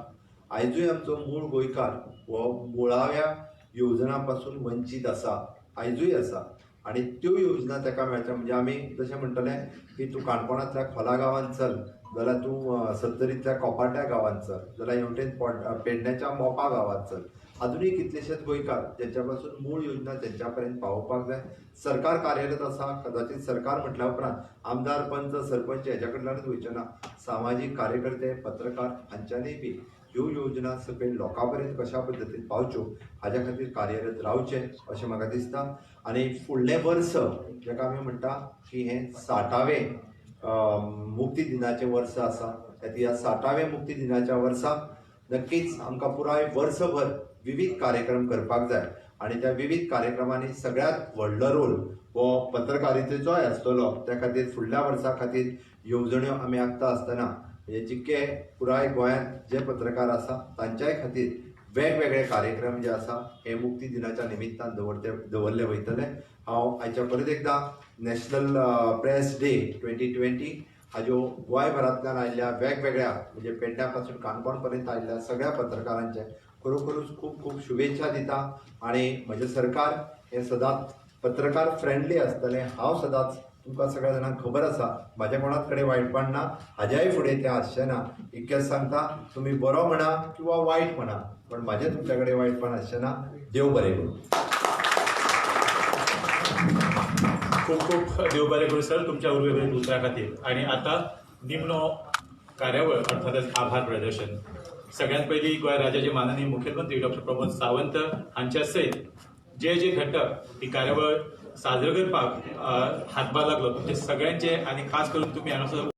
आयजूय आमचो मूळ गोंयकार हो मुळाव्या येवजणां पासून वंचीत आसा आयजूय आसा आनी त्यो येवजना ताका मेळटा म्हणजे आमी जशें म्हणटले की तूं काणकोणांतल्या खोला गांवांत चल जाल्यार तूं सत्तरींतल्या कोपाट्या गांवांत चल जाल्यार हेवटेन पेडण्याच्या मोपा गांवांत चल अजूनय कितलेशेच गोंयकार जेंच्या पासून मूळ योजना तेंच्या पर्यंत पावोवपाक जाय. सरकार कार्यरत आसा कदाचित सरकार म्हटल्या उपरांत आमदार पंच सरपंच हेच्या कडल्यानूच वयचे ना सामाजीक कार्यकर्ते पत्रकार हांच्यांनी बी ह्यो योजना सकयल लोकां पर्यंत कशा पद्दतीन पावच्यो हाज्या खातीर कार्यरत रावचे अशें म्हाका दिसता. आनी फुडलें वर्स जेका आमी म्हणटा की हें 60वें मुक्ती दिनाचें वर्स आसा, ह्या 60वें मुक्ती दिनाच्या वर्साक नक्कीच आमकां पुराय वर्सभर विविध कार्यक्रम करपाक जाय आनी त्या विविध कार्यक्रमांनी सगळ्यात व्हडलो रोल हो पत्रकारितेचोय आसतलो. त्या खातीर फुडल्या वर्सा खातीर येवजण्यो आमी आखता आसतना म्हणजे जितके पुराय गोंयांत जे पत्रकार आसा तांच्याय खातीर वेगवेगळे कार्यक्रम जे आसा हे मुक्ती दिनाच्या निमित्तान दवरले वयतले. हांव आयच्या परत एकदां नॅशनल प्रेस डे 2020 हाज्यो गोंयभरांतल्यान आयिल्ल्या वेगवेगळ्या म्हणजे पेडण्या पासून काणकोण पर्यंत आयिल्ल्या सगळ्या पत्रकारांचे खरोखरूच खूब खूब शुभेच्छा दिता. आनी म्हजें सरकार हें सदांच पत्रकार फ्रेंडली आसतलें. हांव सदांच तुमकां सगळ्या जाणांक खबर आसा म्हाज्या कोणाच कडेन वायटपण ना, हाज्याय फुडें तें आसचें ना. इतकेंच सांगता, तुमी बरो म्हणा किंवा वायट म्हणा पण म्हाजें तुमच्या कडेन वायटपण आसचें ना. देव बरें करूं. खूप खूप देव बरें करूं सर तुमच्या उर्वरित उतरा खातीर. आणि आता निमणो कार्यावळ अर्थातच आभार प्रदर्शन. सगळ्यात पयलीं गोंय राज्याचे माननीय मुख्यमंत्री डॉ. प्रमोद सावंत हांच्या सयत जे जे घटक ही कार्यावळ साजरो करपाक हातभार लागलो तुमचे सगळ्यांचे आणि खास करून तुम्ही हांगासर